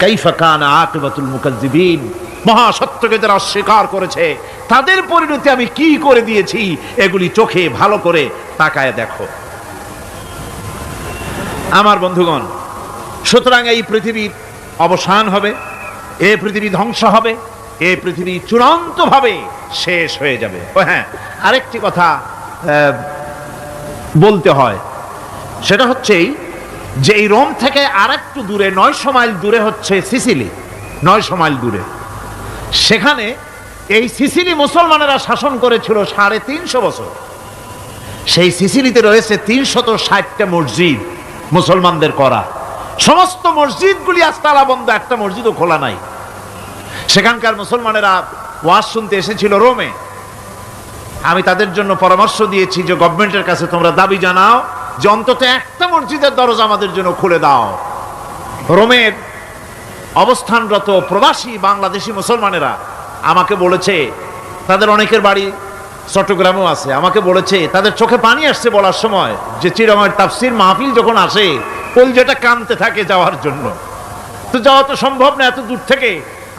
কাইফা কানা আকিবাতুল মুকাজ্জিবিন, মহাসত্যকে যারা অস্বীকার করেছে তাদের পরিণতি আমি কি করে দিয়েছি, এগুলি চোখে ভালো করে তাকায় দেখো। আমার বন্ধুগণ, সুতরাং এই পৃথিবীর অবসান হবে, এই পৃথিবী ধ্বংস হবে, এই পৃথিবী চূড়ান্তভাবে শেষ হয়ে যাবে। ও হ্যাঁ, আরেকটি কথা বলতে হয়, সেটা হচ্ছেই যে এই রোম থেকে আর একটু দূরে 900 মাইল দূরে হচ্ছে সিসিলি। 900 মাইল দূরে, সেখানে এই সিসিলি মুসলমানেরা শাসন করেছিল 350 বছর। সেই সিসিলিতে রয়েছে 360টা মসজিদ মুসলমানদের করা। সমস্ত মসজিদগুলি আজ তালা বন্ধ, একটা মসজিদও খোলা নাই। সেখানকার মুসলমানেরা ওয়াজ শুনতে এসেছিল রোমে। আমি তাদের জন্য পরামর্শ দিয়েছি যে গভর্নমেন্টের কাছে তোমরা দাবি জানাও যে অন্তত একটা মসজিদের দরজা আমাদের জন্য খুলে দাও। রোমের অবস্থানরত প্রবাসী বাংলাদেশি মুসলমানেরা আমাকে বলেছে, তাদের অনেকের বাড়ি চট্টগ্রামেও আছে, আমাকে বলেছে তাদের চোখে পানি আসছে বলার সময় যে চিরময়ের তাফসীর মাহফিল যখন আসে কলজাটা কাঁদতে থাকে যাওয়ার জন্য। তো যাওয়া তো সম্ভব না এত দূর থেকে,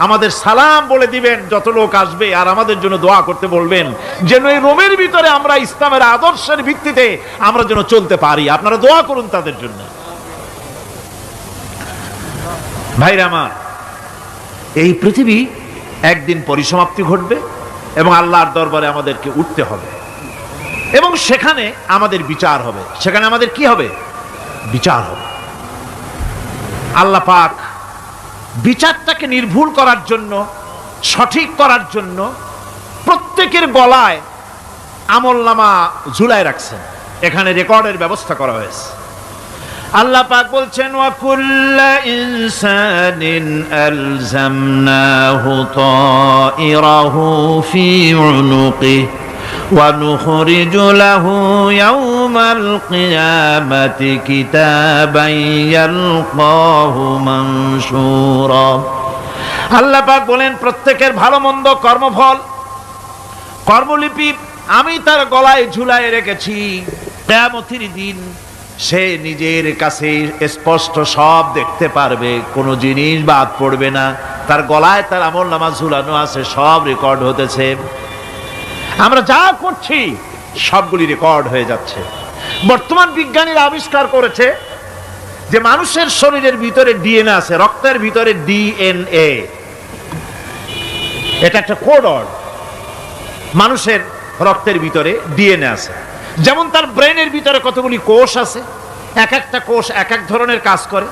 আমাদের সালাম বলে দিবেন যত লোক আসবে, আর আমাদের জন্য দোয়া করতে বলবেন যেন এই রোমের ভিতরে আমরা ইসলামের আদর্শের ভিত্তিতে আমরা যেন চলতে পারি। আপনারা দোয়া করুন তাদের জন্য। ভাইরা আমার, এই পৃথিবী একদিন পরিসমাপ্তি ঘটবে এবং আল্লাহর দরবারে আমাদেরকে উঠতে হবে এবং সেখানে আমাদের বিচার হবে। সেখানে আমাদের কি হবে? বিচার হবে। আল্লাহ পাক বিচারটাকে নির্ভুল করার জন্য, সঠিক করার জন্য প্রত্যেকের গলায় আমলনামা ঝুলায় রাখছেন। এখানে রেকর্ডের ব্যবস্থা করা হয়েছে। আল্লাহ পাক বলছেন, ওয়া কুল্লা ইনসানিন আলজামনাহু তাইরাহু ফি উনুকিহি ওয়া নুখরিজু লাহু ইয়াওমাল কিয়ামাতি কিতাবান ইয়ালকাহু মানশুরা। আল্লাহ পাক বলেন, প্রত্যেকের ভালো মন্দ কর্মফল, কর্মলিপি আমি তার গলায় ঝুলায় রেখেছি। কিয়ামতের দিন সে নিজের কাছে স্পষ্ট সব দেখতে পারবে, কোনো জিনিস বাদ পড়বে না। তার গলায় তার আমলনামা ঝুলানো আছে, সব রেকর্ড হতেছে। আমরা যা করছি সবগুলি রেকর্ড হয়ে যাচ্ছে। বর্তমান বিজ্ঞানীরা আবিষ্কার করেছে যে মানুষের শরীরের ভিতরে ডিএনএ আছে, রক্তের ভিতরে ডিএনএ। এটা একটা কোড। মানুষের রক্তের ভিতরে ডিএনএ আছে। যেমন তার ব্রেনের ভিতরে কতগুলি কোষ আছে, এক একটা কোষ এক এক ধরনের কাজ করে,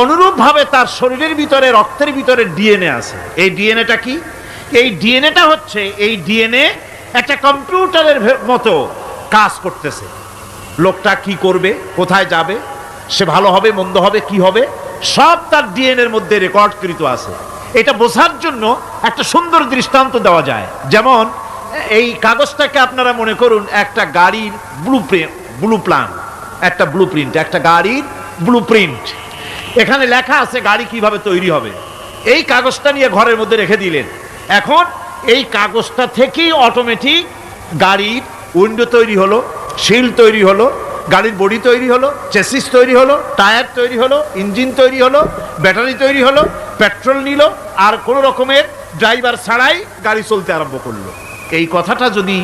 অনুরূপভাবে তার শরীরের ভিতরে রক্তের ভিতরে ডিএনএ আছে। এই ডিএনএটা কি? এই ডিএনএটা হচ্ছে, এই ডিএনএ একটা কম্পিউটারের মতো কাজ করতেছে। লোকটা কি করবে, কোথায় যাবে, সে ভালো হবে মন্দ হবে কি হবে, সব তার ডিএনএর মধ্যে রেকর্ডকৃত আছে। এটা বোঝার জন্য একটা সুন্দর দৃষ্টান্ত দেওয়া যায়। যেমন এই কাগজটাকে আপনারা মনে করুন একটা গাড়ির একটা ব্লুপ্রিন্ট, একটা গাড়ির ব্লুপ্রিন্ট। এখানে লেখা আছে গাড়ি কিভাবে তৈরি হবে। এই কাগজটা নিয়ে ঘরের মধ্যে রেখে দিলেন। এখন এই কাগজটা থেকেই অটোমেটিক গাড়ির উইন্ডো তৈরি হলো, শিল তৈরি হলো, গাড়ির বডি তৈরি হলো, চেসিস তৈরি হলো, টায়ার তৈরি হলো, ইঞ্জিন তৈরি হলো, ব্যাটারি তৈরি হলো, পেট্রোল নিল, আর কোনো রকমের ড্রাইভার ছাড়াই গাড়ি চলতে আরম্ভ করলো। এই কথাটা যদি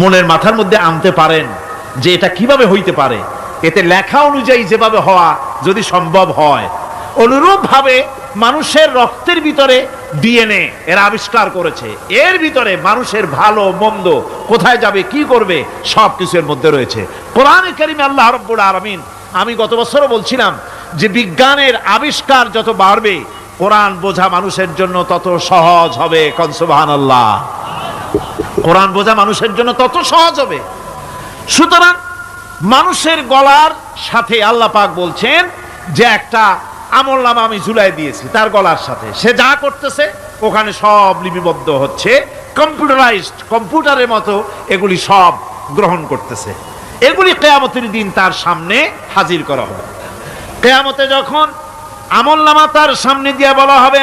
মনের মাথার মধ্যে আনতে পারেন যে এটা কিভাবে হইতে পারে, এতে লেখা অনুযায়ী যেভাবে হওয়া যদি সম্ভব হয়, অনুরূপভাবে মানুষের রক্তের ভিতরে ডিএনএ এরা আবিষ্কার করেছে। এর ভিতরে মানুষের ভালো মন্দ, কোথায় যাবে কি করবে, সব কিছু এর মধ্যে রয়েছে। কোরআনে কারিমে আল্লাহ রাব্বুল আলামিন, আমি গত বছরও বলছিলাম যে বিজ্ঞানের আবিষ্কার যত বাড়বে কোরআন বোঝা মানুষের জন্য তত সহজ হবে। কোন সুবহানাল্লাহ। কোরআন বোঝা মানুষের জন্য তত সহজ হবে। সুতরাং মানুষের গলার সাথে আল্লাহ পাক বলছেন যে একটা আমলনামা আমি ঝুলাই দিয়েছি তার গলার সাথে। সে যা করতেছে ওখানে সব লিপিবদ্ধ হচ্ছে, কম্পিউটারাইজড, কম্পিউটারের মতো এগুলি সব গ্রহণ করতেছে। এগুলি কিয়ামতের দিন তার সামনে হাজির করা হবে। কিয়ামতে যখন আমলনামা তার সামনে দিয়ে বলা হবে,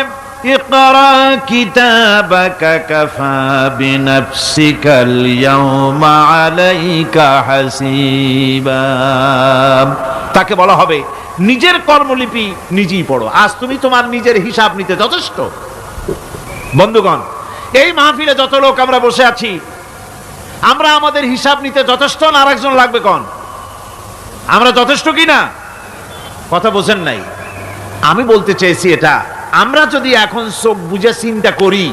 ইকরা কিতাবাকা কাফা বিনাফসিকাল ইয়াওমা আলাইকা হাসিবা, তাকে বলা হবে নিজের কর্মলিপি নিজেই পড়ো, আজ তুমি তোমার নিজের হিসাব নিতে যথেষ্ট। বন্ধুগণ, এই মাহফিলে যত লোক আমরা বসে আছি, আমরা আমাদের হিসাব নিতে যথেষ্ট না আরেকজন লাগবে? কোন আমরা যথেষ্ট কি না? কথা বোঝেন নাই। আমি বলতে চেয়েছি এটা, আমরা যদি এখন চোখ বুঝে চিন্তা করি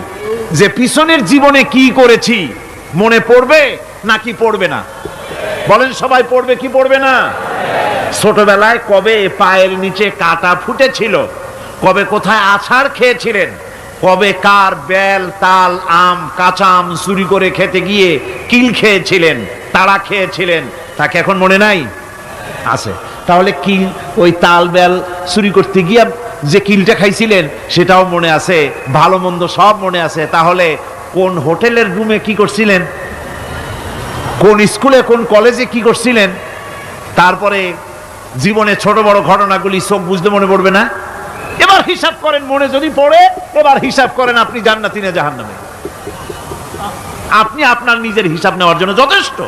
যে পিছনের জীবনে কি করেছি, মনে পড়বে নাকি পড়বে না? বলেন সবাই, পড়বে কি পড়বে না? ছোটবেলায় কবে পায়ের নিচে কাটা ফুটেছিল, কবে কোথায় আছাড় খেয়েছিলেন, কবে কার বেল, তাল, আম, কাঁচা আম চুরি করে খেতে গিয়ে কিল খেয়েছিলেন, তাড়া খেয়েছিলেন, তাকে এখন মনে নাই? আছে। তাহলে কিল, ওই তাল বেল চুরি করতে গিয়া যে কিলটা খাইছিলেন সেটাও মনে আছে, ভালো মন্দ সব মনে আছে। তাহলে কোন হোটেলের রুমে কি করছিলেন, কোন স্কুলে কোন কলেজে কি করছিলেন, তারপরে জীবনে ছোট বড় ঘটনাগুলি সব বুঝতে মনে পড়বে না? এবার হিসাব করেন, মনে যদি পড়ে এবার হিসাব করেন আপনি জান্নাতি না জাহান্নামী। আপনি আপনার নিজের হিসাব নেওয়ার জন্য যথেষ্ট।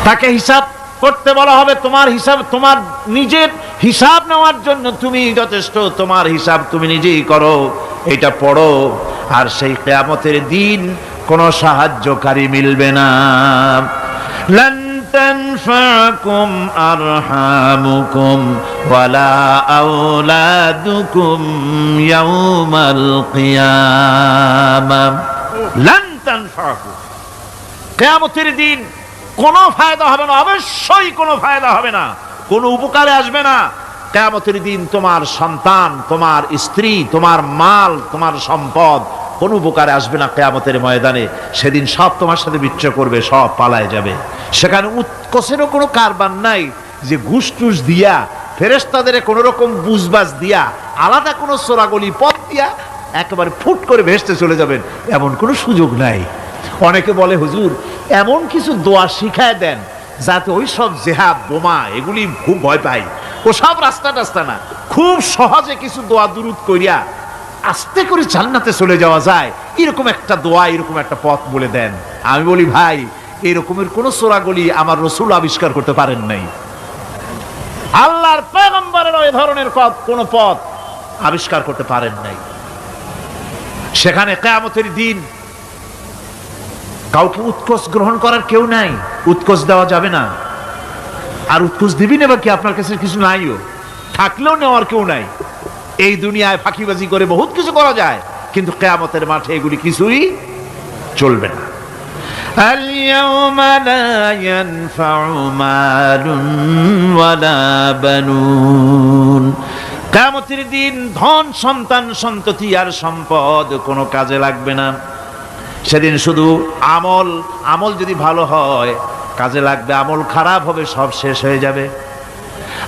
তাকে হিসাব করতে বলা হবে, তোমার হিসাব, তোমার নিজের হিসাব নেওয়ার জন্য তুমি যথেষ্ট, তোমার হিসাব তুমি নিজেই করো, এটা পড়ো। আর সেই কিয়ামতের দিন কোনো সাহায্যকারী মিলবে না। লান তানফাকুম আরহামুকুম ওয়ালা আওলাদুকুম ইয়াউমাল কিয়ামাহ। লান তানফাকুম, কিয়ামতের দিন কোনো ফায়দা হবে না, অবশ্যই কোনো ফায়দা হবে না, কোনো উপকারে আসবে না। কিয়ামতের দিন তোমার সন্তান, তোমার স্ত্রী, তোমার মাল, তোমার সম্পদ কোনো উপকারে আসবে না কিয়ামতের ময়দানে। সেদিন সব তোমার সাথে বিচ্ছেদ করবে, সব পালায় যাবে। সেখানে উৎকোষেরও কোনো কারবার নাই যে ঘুষ টুস দিয়া, ফেরেশতাদের কোনো রকম বুঝবাজ দিয়া, আলাদা কোনো চোরাগলি পথ দিয়া একেবারে ফুট করে ভেসতে চলে যাবেন, এমন কোনো সুযোগ নাই। অনেকে বলে হুজুর এমন কিছু দোয়া শিখায় দেন যাতে ওই সব জেহাদ বোমা এগুলি খুব ভয় পাই, ও সব রাস্তা টাস্তা না, খুব সহজে কিছু দোয়া দুরুদ করিয়া আস্তে করে জান্নাতে চলে যাওয়া যায়, এরকম একটা দোয়া, এরকম একটা পথ বলে দেন। আমি বলি ভাই, এরকমের কোন চোরাগলি আমার রাসূল আবিষ্কার করতে পারেন নাই। আল্লাহর পয়গম্বরের ওই ধরনের কোন পথ আবিষ্কার করতে পারেন নাই। সেখানে কিয়ামতের দিন কাউকে উৎকোষ গ্রহণ করার কেউ নাই, উৎকোষ দেওয়া যাবে না। আর উৎকোষ দিবি না কি, আপনার কাছে কিছু নাইও, থাকলেও নেওয়ার কেউ নাই। এই দুনিয়ায় ফাঁকিবাজি করে বহুত কিছু করা যায়, কিন্তু কিয়ামতের মাঠে এগুলি কিছুই চলবে না। আল-ইয়াওমা লা ইয়ানফা'ু মালুন ওয়ালা বানুন, কিয়ামতের দিন ধন সন্তান সন্ততি আর সম্পদ কোনো কাজে লাগবে না। সেদিন শুধু আমল, আমল যদি ভালো হয় কাজে লাগবে, আমল খারাপ হবে সব শেষ হয়ে যাবে।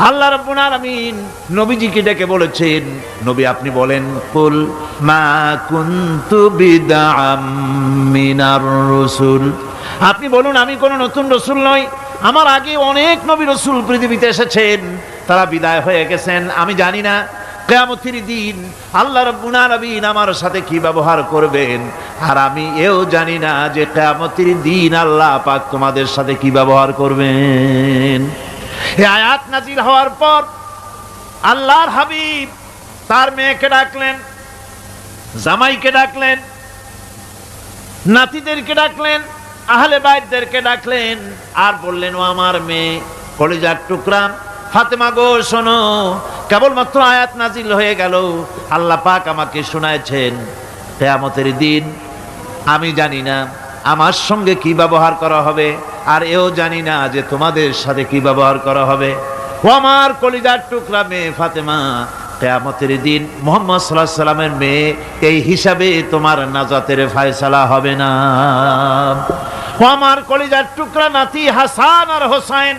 আল্লাহ রাব্বুল আলামিন নবীজিকে ডেকে বলেছেন, নবী আপনি বলেন, কুল মা কুনতু বিদআম মিনার রাসূল, আপনি বলুন আমি কোন নতুন রাসূল নই, আমার আগে অনেক নবী রাসূল পৃথিবীতে এসেছেন, তারা বিদায় হয়ে গেছেন। আমি জানি না কিয়ামতের দিন আল্লাহ রাব্বুল আলামিন আমার সাথে কি ব্যবহার করবেন, আর আমি এও জানি না যে কিয়ামতের দিন আল্লাহ পাক তোমাদের সাথে কি ব্যবহার করবেন। এই আয়াত নাজিল হওয়ার পর আল্লাহর হাবিব তার মেয়েকে ডাকলেন, জামাইকে ডাকলেন, নাতিদেরকে ডাকলেন, আহলে বাইতদেরকে ডাকলেন, আর বললেন, ও আমার মেয়ে কলিজার টুকরা ফাতেমা গো শোনো, কেবলমাত্র আয়াত নাজিল হয়ে গেল, আল্লাহ পাক আমাকে শোনায়ছেন কিয়ামতের দিন আমি জানি না আমার সঙ্গে কি ব্যবহার করা হবে, আর এও জানি না যে তোমাদের সাথে কি ব্যবহার করা হবে। ও আমার কলিজার টুকরা মেয়ে ফাতেমা, কিয়ামতের দিন মুহাম্মদ সাল্লাল্লাহু আলাইহি সাল্লামের মেয়ে, এই হিসাবে তোমার নাজাতের ফয়সালা হবে না। ও আমার কলিজার টুকরা নাতি হাসান আর হোসেন,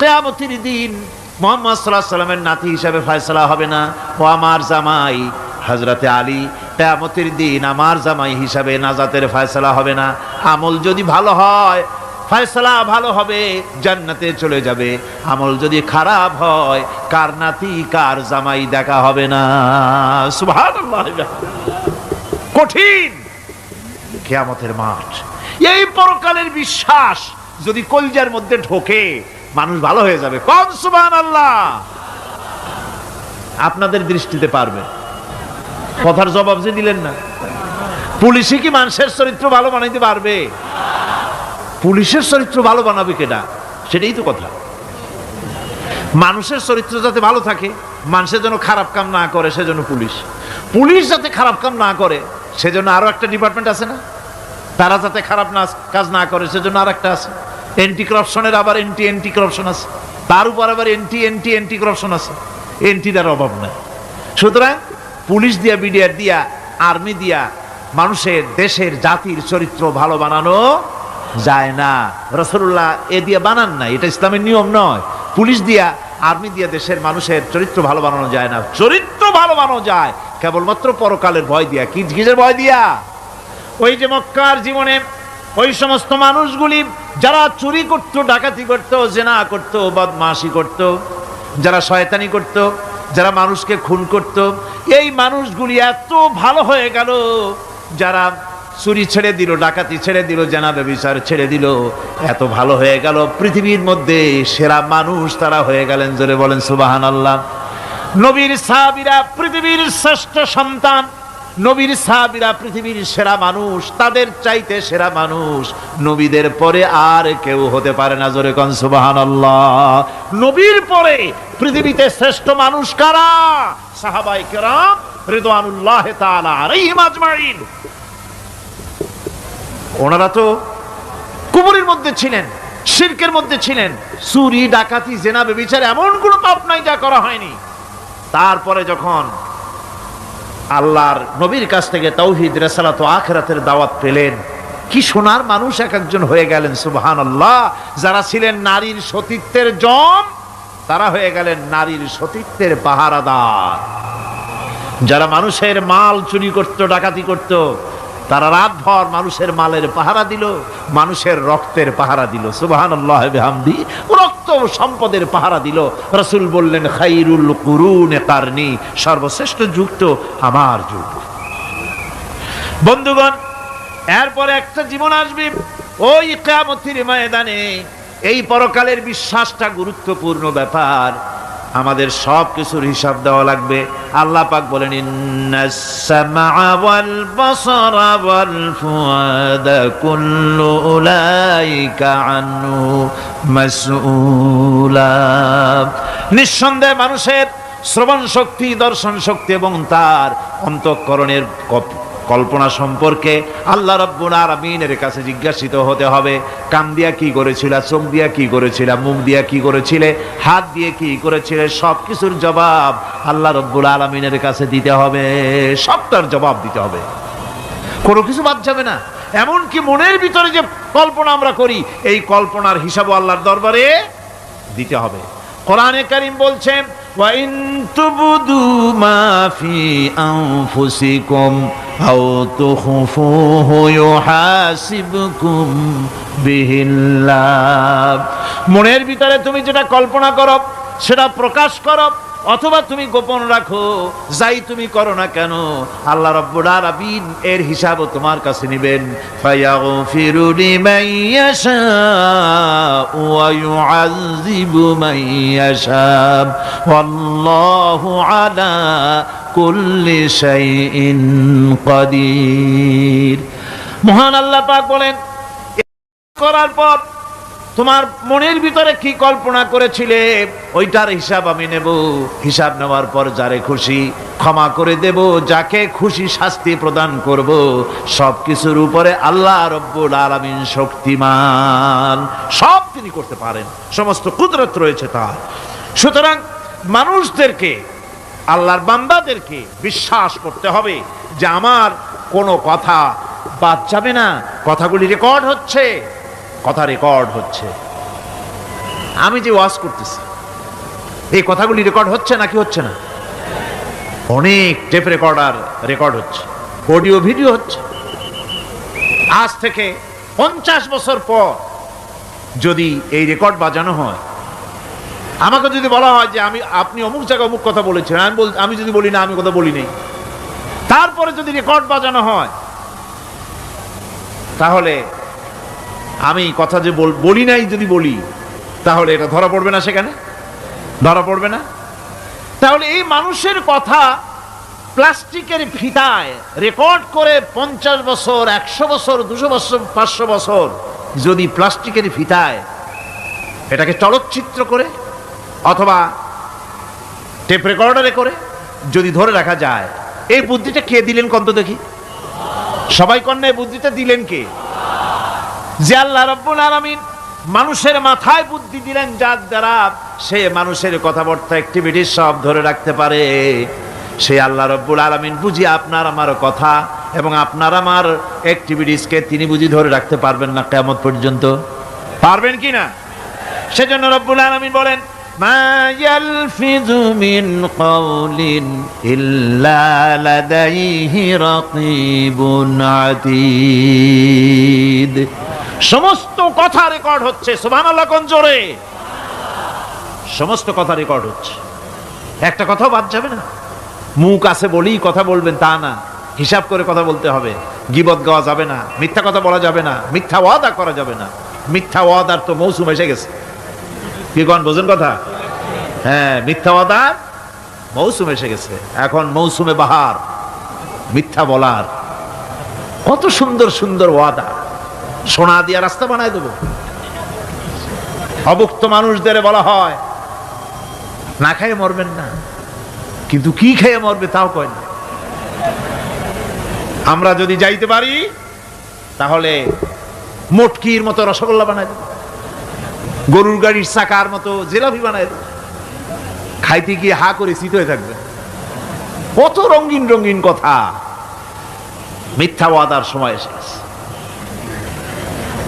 কিয়ামতের দিন মুহাম্মদ সাল্লাল্লাহু আলাইহি সাল্লামের নাতি হিসাবে ফয়সালা হবে না। ও আমার জামাই হযরতে আলী, কিয়ামতের দিন আমার জামাই হিসাবে নাজাতের ফয়সালা হবে না। আমল যদি ভালো হয় ফয়সালা ভালো হবে, জান্নাতে চলে যাবে। আমল যদি খারাপ হয় কার নাতি কার জামাই দেখা হবে না। সুবহানাল্লাহ, কঠিন কিয়ামতের মাঠ। এই পরকালের বিশ্বাস যদি কলজার মধ্যে ঢোকে মানুষ ভালো হয়ে যাবে। কোন সুবহানাল্লাহ। আপনাদের দৃষ্টিতে পারবে, কথার জবাব যে দিলেন না। পুলিশে কি মানুষের চরিত্র ভালো বানাইতে পারবে? পুলিশের চরিত্র ভালো বানাবে কেডা? সেটাই তো কথা। মানুষের চরিত্র যাতে ভালো থাকে, মানুষের জন্য খারাপ কাম না করে সেজন্য পুলিশ, পুলিশ যাতে খারাপ কাম না করে সেজন্য আরো একটা ডিপার্টমেন্ট আছে না, তারা যাতে খারাপ না কাজ না করে সেজন্য আর একটা আছে। এন্টি করাপশনের আবার এন্টি করাপশন আছে, তার উপর আবার এন্টি করাপশন আছে। এন্টিটার অভাব নাই। সুতরাং পুলিশ দিয়া, বিডিআর দিয়া, আর্মি দিয়া মানুষের, দেশের, জাতির চরিত্র ভালো বানানো যায় না। রাসূলুল্লাহ এ দিয়ে বানান না, এটা ইসলামের নিয়ম নয়। পুলিশ দিয়া, আর্মি দিয়ে দেশের মানুষের চরিত্র ভালো বানানো যায় না। চরিত্র ভালো বানানো যায় কেবলমাত্র পরকালের ভয় দিয়া। কি কিসের ভয় দিয়া? ওই যে মক্কার জীবনে ওই সমস্ত মানুষগুলি যারা চুরি করত, ডাকাতি করত, জেনা করত, বদমাশি করত, যারা শয়তানি করত, যারা মানুষকে খুন করত, এই মানুষগুলি এত ভালো হয়ে গেল, যারা চুরি ছেড়ে দিল, ডাকাতি ছেড়ে দিল, জেনা ব্যভিচার ছেড়ে দিল, এত ভালো হয়ে গেল, পৃথিবীর মধ্যে সেরা মানুষ তারা হয়ে গেলেন। জোরে বলেন সুবহানাল্লাহ। নবীর সাহাবীরা পৃথিবীর শ্রেষ্ঠ সন্তান, নবীর সাহাবীরা পৃথিবীর সেরা মানুষ, তাদের চাইতে সেরা মানুষ নবীদের পরে আর কেউ হতে পারে না। জোরে কোন সুবহানাল্লাহ। নবীর পরে পৃথিবীতে শ্রেষ্ঠ মানুষ কারা? সাহাবায়ে কেরাম রিদওয়ানুল্লাহি তাআলা আলাইহিম আজমাইন। ওনারা তো কুফরের মধ্যে ছিলেন, শিরকের মধ্যে ছিলেন, চুরি ডাকাতি জেনা ব্যভিচার এমন কোনো পাপ নাই যা করা হয়নি। তারপরে যখন আল্লাহর নবীর কাছ থেকে তাওহীদ, রিসালাত ও আখিরাতের দাওয়াত পেলেন, কি সোনার মানুষ এক একজন হয়ে গেলেন। সুবহানাল্লাহ। যারা ছিলেন নারীর সতীত্বের জম, তারা হয়ে গেলেন নারীর সতীত্বের পাহারাদার। যারা মানুষের মাল চুরি করত, ডাকাতি করত, তারা রাতভর মানুষের মালের পাহারা দিল, মানুষের রক্তের পাহারা দিল। সুবহানাল্লাহ বিহামদি। রক্ত সম্পদের পাহারা দিল। রাসূল বললেন, খাইরুল কুরুনে কারনি, সর্বশ্রেষ্ঠ যুগ তো আমার যুগ। বন্ধুগণ, এরপরে একটা জীবন আসবে ওই কিয়ামতের ময়দানে। এই পরকালের বিশ্বাসটা গুরুত্বপূর্ণ ব্যাপার। আমাদের সব কিছুর হিসাব দেওয়া লাগবে। আল্লাহ পাক বলেন, ইন্নাস সামআ ওয়াল বাসারা ওয়াল ফুআদা কুল্লু উলাইকা আনহু মাসউলা। নিঃসন্দেহে মানুষের শ্রবণ শক্তি, দর্শন শক্তি এবং তার অন্তঃকরণের কল্পনা সম্পর্কে আল্লাহ রাব্বুল আলামিনের কাছে জিজ্ঞাসিত হতে হবে। কান দিয়া কি করেছিলা, চোখ দিয়া কি করেছিলা, মুখ দিয়া কি করেছিলে, হাত দিয়ে কি করেছিলে, সব কিছুর জবাব আল্লাহ রাব্বুল আলামিনের কাছে দিতে হবে। সবটার জবাব দিতে হবে, কোনো কিছু বাদ যাবে না। এমনকি মনের ভিতরে যে কল্পনা আমরা করি, এই কল্পনার হিসাবও আল্লাহর দরবারে দিতে হবে। কোরআনে কারীম বলছেন, ওয়া ইন তুবদু মা ফি আনফুসিকুম আও তুখফুহু ইউহাসিবকুম বিহিল্লাহ। মনের ভিতরে তুমি যেটা কল্পনা করো সেটা প্রকাশ করো, অথবা তুমি গোপন রাখো, যাই তুমি করো না কেন, আল্লাহ রাব্বুল আলামিন এর হিসাবও তোমার কাছে নেবেন। ফায়াগফিরু লিমান ইয়াশা ওয়া ইউআযযিবু মান ইয়াশা ওয়াল্লাহু আলা কুল্লি শাইইন কাদির। মহান আল্লাহ পাক বলেন, করার পর তোমার মনের ভিতরে কি কল্পনা করেছিলে ওইটার হিসাব আমি নেব। হিসাব নেওয়ার পর যারে খুশি ক্ষমা করে দেব, যাকে খুশি শাস্তি প্রদান করব। সবকিছুর উপরে আল্লাহ রব্বুল আলামিন শক্তিমান, সব তিনি করতে পারেন, সমস্ত কুদরত রয়েছে তার। সুতরাং মানুষদেরকে, আল্লাহর বান্দাদেরকে বিশ্বাস করতে হবে যে আমার কোনো কথা বাদ যাবে না। কথাগুলি রেকর্ড হচ্ছে, কথা রেকর্ড হচ্ছে। আমি যে ওয়াজ করতেছি এই কথাগুলি রেকর্ড হচ্ছে নাকি হচ্ছে না? অনেক টেপ রেকর্ডার রেকর্ড হচ্ছে, অডিও ভিডিও হচ্ছে। আজ থেকে 50 বছর পর যদি এই রেকর্ড বাজানো হয়, আমাকে যদি বলা হয় যে আপনি অমুক জায়গায় অমুক কথা বলেছেন, আমি যদি বলি না আমি কথা বলি নাই, তারপরে যদি রেকর্ড বাজানো হয়, তাহলে আমি কথা যে বলি নাই যদি বলি, তাহলে এটা ধরা পড়বে না? সেখানে ধরা পড়বে না? তাহলে এই মানুষের কথা প্লাস্টিকের ফিতায় রেকর্ড করে 50 বছর, 100 বছর, 200 বছর, 500 বছর যদি প্লাস্টিকের ফিতায় এটাকে চলচ্চিত্র করে অথবা টেপ রেকর্ডারে করে যদি ধরে রাখা যায়, এই বুদ্ধিটা কে দিলেন কন্ত দেখি? সবাই কন্যা এই বুদ্ধিটা দিলেন কে? যে আল্লাহ রাব্বুল আলামিন মানুষের মাথায় বুদ্ধি দিলেন, যার দ্বারা সে মানুষের কথাবার্তা অ্যাক্টিভিটি সব ধরে রাখতে পারে। সে আল্লাহ রাব্বুল আলামিন বুঝি আপনার আমার কথা এবং আপনার আমার অ্যাক্টিভিটিসকে তিনি বুঝি ধরে রাখতে পারবেন না কিয়ামত পর্যন্ত? পারবেন কি না? সেজন্য রব্বুল আলামিন বলেন, মা ইয়ালফিযু মিন কাওলিন ইল্লা লাদাইহি রাকীবুন আতীদ। সমস্ত কথা রেকর্ড হচ্ছে। সুবহানাল্লাহ কোন জোরে! সমস্ত কথা রেকর্ড হচ্ছে, একটা কথাও বাদ যাবে না। মুখ আছে বলেই কথা বলবেন তা না, হিসাব করে কথা বলতে হবে। গীবত গাওয়া যাবে না, মিথ্যা কথা বলা যাবে না, মিথ্যা ওয়াদা করা যাবে না। মিথ্যা ওয়াদার তো মৌসুম এসে গেছে। কি কোন বোঝেন কথা? হ্যাঁ, মিথ্যা ওয়াদার মৌসুম এসে গেছে। এখন মৌসুমে বাহার, মিথ্যা বলার। কত সুন্দর সুন্দর ওয়াদা, সোনা দিয়া রাস্তা বানায় দেবো। অভুক্ত মানুষদের বলা হয় না খেয়ে মরবেন না, কিন্তু কি খেয়ে মরবে তাও কয় না। আমরা যদি যাইতে পারি তাহলে মটকির মতো রসগোল্লা বানায় দেব, গরুর গাড়ির চাকার মতো জিলাপি বানায় দেব। খাইতে গিয়ে হা করে শীত হয়ে থাকবে। কত রঙিন রঙিন কথা। মিথ্যা ওয়াদার সময় এসে গেছে।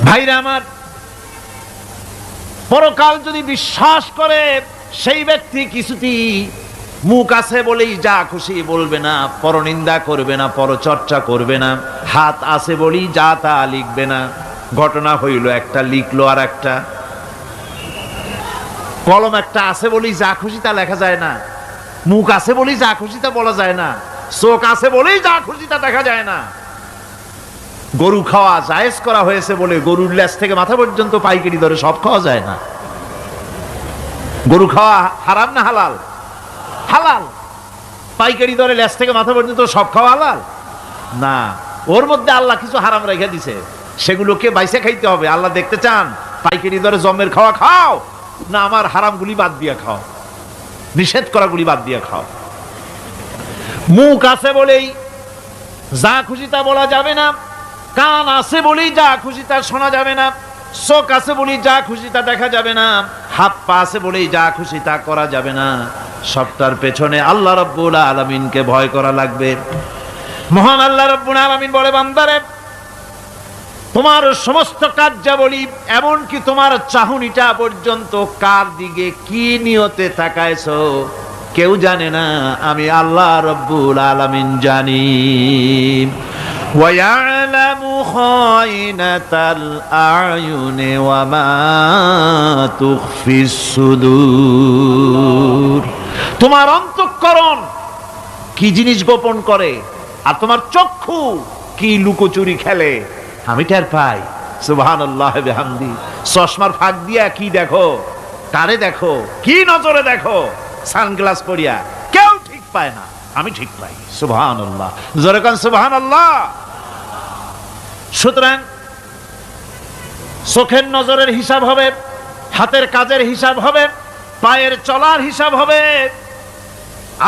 ভাইরা আমার, পরকাল যদি বিশ্বাস করে সেই ব্যক্তি কিছুতেই মুখ আছে বলেই যা খুশি বলবে না, পরনিন্দা করবে না, পরচর্চা করবে না, হাত আছে বলেই যা তা লিখবে না। ঘটনা হইল একটা, লিখলো আর একটা। কলম একটা আছে বলেই যা খুশি তা লেখা যায় না, মুখ আছে বলেই যা খুশি তা বলা যায় না, চোখ আছে বলেই যা খুশি তা দেখা যায় না। গরু খাওয়া জায়েজ করা হয়েছে বলে গরুর লেজ থেকে মাথা পর্যন্ত পাইকারি দরে সব খাওয়া যায় না। গরু খাওয়া হারাম না হালাল? হালাল। পাইকারি দরে লেজ থেকে মাথা পর্যন্ত সব খাওয়া হালাল না। ওর মধ্যে আল্লাহ কিছু হারাম রেখে দিছে, সেগুলোকে বাইসে খাইতে হবে। আল্লাহ দেখতে চান পাইকারি দরে জমের খাওয়া খাও না আমার হারামগুলি বাদ দিয়া খাও, নিষেধ করাগুলি বাদ দিয়া খাও। মুখ আছে বলেই যা খুশি তা বলা যাবে না, কান আছে বলেই যা খুশি তা শোনা যাবে না, চোখ আছে বলেই যা খুশি তা দেখা যাবে না, হাত পা আছে বলেই যা খুশি তা করা যাবে না। সবটার পেছনে আল্লাহ রাব্বুল আলামিনকে ভয় করা লাগবে। মহান আল্লাহ রাব্বুল আলামিন বলে, বান্দারে তোমার সমস্ত কার্যাবলী এমনকি তোমার চাহনিটা পর্যন্ত কার দিকে কি নিয়তে তাকায়ছো কেউ জানে না, আমি আল্লাহ রাব্বুল আলামিন জানি। وَيَعْلَمُ خَائِنَةَ الْأَعْيُنِ وَمَا تُخْفِي الصُّدُورُ। তোমার অন্তঃকরণ কি জিনিস গোপন করে আর তোমার চক্ষু কি লুকোচুরি খেলে আমি টের পাই। সুবহানাল্লাহ বিহামদি। চশমার ফাঁক দিয়া কি দেখো, কারে দেখো, কি নজরে দেখো, সানগ্লাস পরিয়া কেউ ঠিক পায় না, আমি ঠিক পাই। সুবহানাল্লাহ, জোরে কান সুবহানাল্লাহ। সুতরাং চোখের নজরের হিসাব হবে, হাতের কাজের হিসাব হবে, পায়ের চলার হিসাব হবে,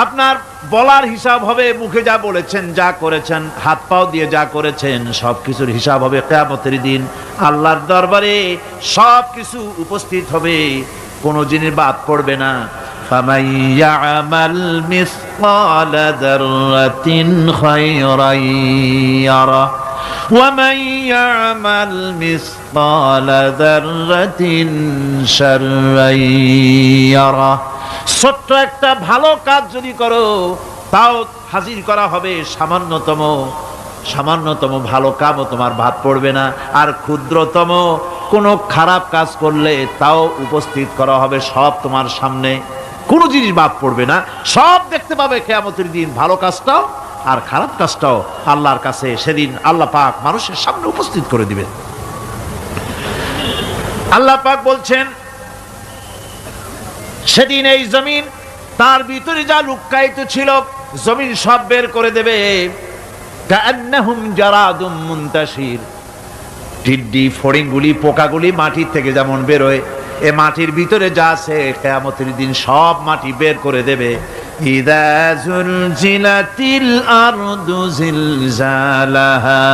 আপনার বলার হিসাব হবে, মুখে যা বলেছেন, যা করেছেন, হাত পাও দিয়ে যা করেছেন সবকিছুর হিসাব হবে কিয়ামতের দিন। আল্লাহর দরবারে সবকিছু উপস্থিত হবে, কোনো জিনিস বাদ পড়বে না। فَمَن يَعْمَلْ مِثْقَالَ ذَرَّةٍ خَيْرًا يَرَهُ وَمَن يَعْمَلْ مِثْقَالَ ذَرَّةٍ شَرًّا يَرَهُ। ছোট্ট একটা ভালো কাজ যদি করো তাও হাজির করা হবে সামান্যতম ভালো কাজও তোমার বাদ পড়বে না। আর ক্ষুদ্রতম কোনো খারাপ কাজ করলে তাও উপস্থিত করা হবে, সব তোমার সামনে, কোনো জিনিস বাদ পড়বে না, সব দেখতে পাবে কিয়ামতের দিন। ভালো কাজটাও আর খারাপ কাজটাও আল্লাহর কাছে সেদিন আল্লাহ পাক মানুষের সামনে উপস্থিত করে দিবেন। আল্লাহ পাক বলছেন সেদিন এই জমিন তার ভিতরে যা লুক্কায়িত ছিল জমিন সব বের করে দেবে। কাআন্নাহুম জারাদুম মুনতাশির। টিড্ডি, ফড়িংগুলি, পোকাগুলি মাটির থেকে যেমন বেরোয়, এ মাটির ভিতরে যা আছে কিয়ামতের দিন সব মাটি বের করে দেবে। ইযা যুলজিলাতিল আরদু জিলজালাহা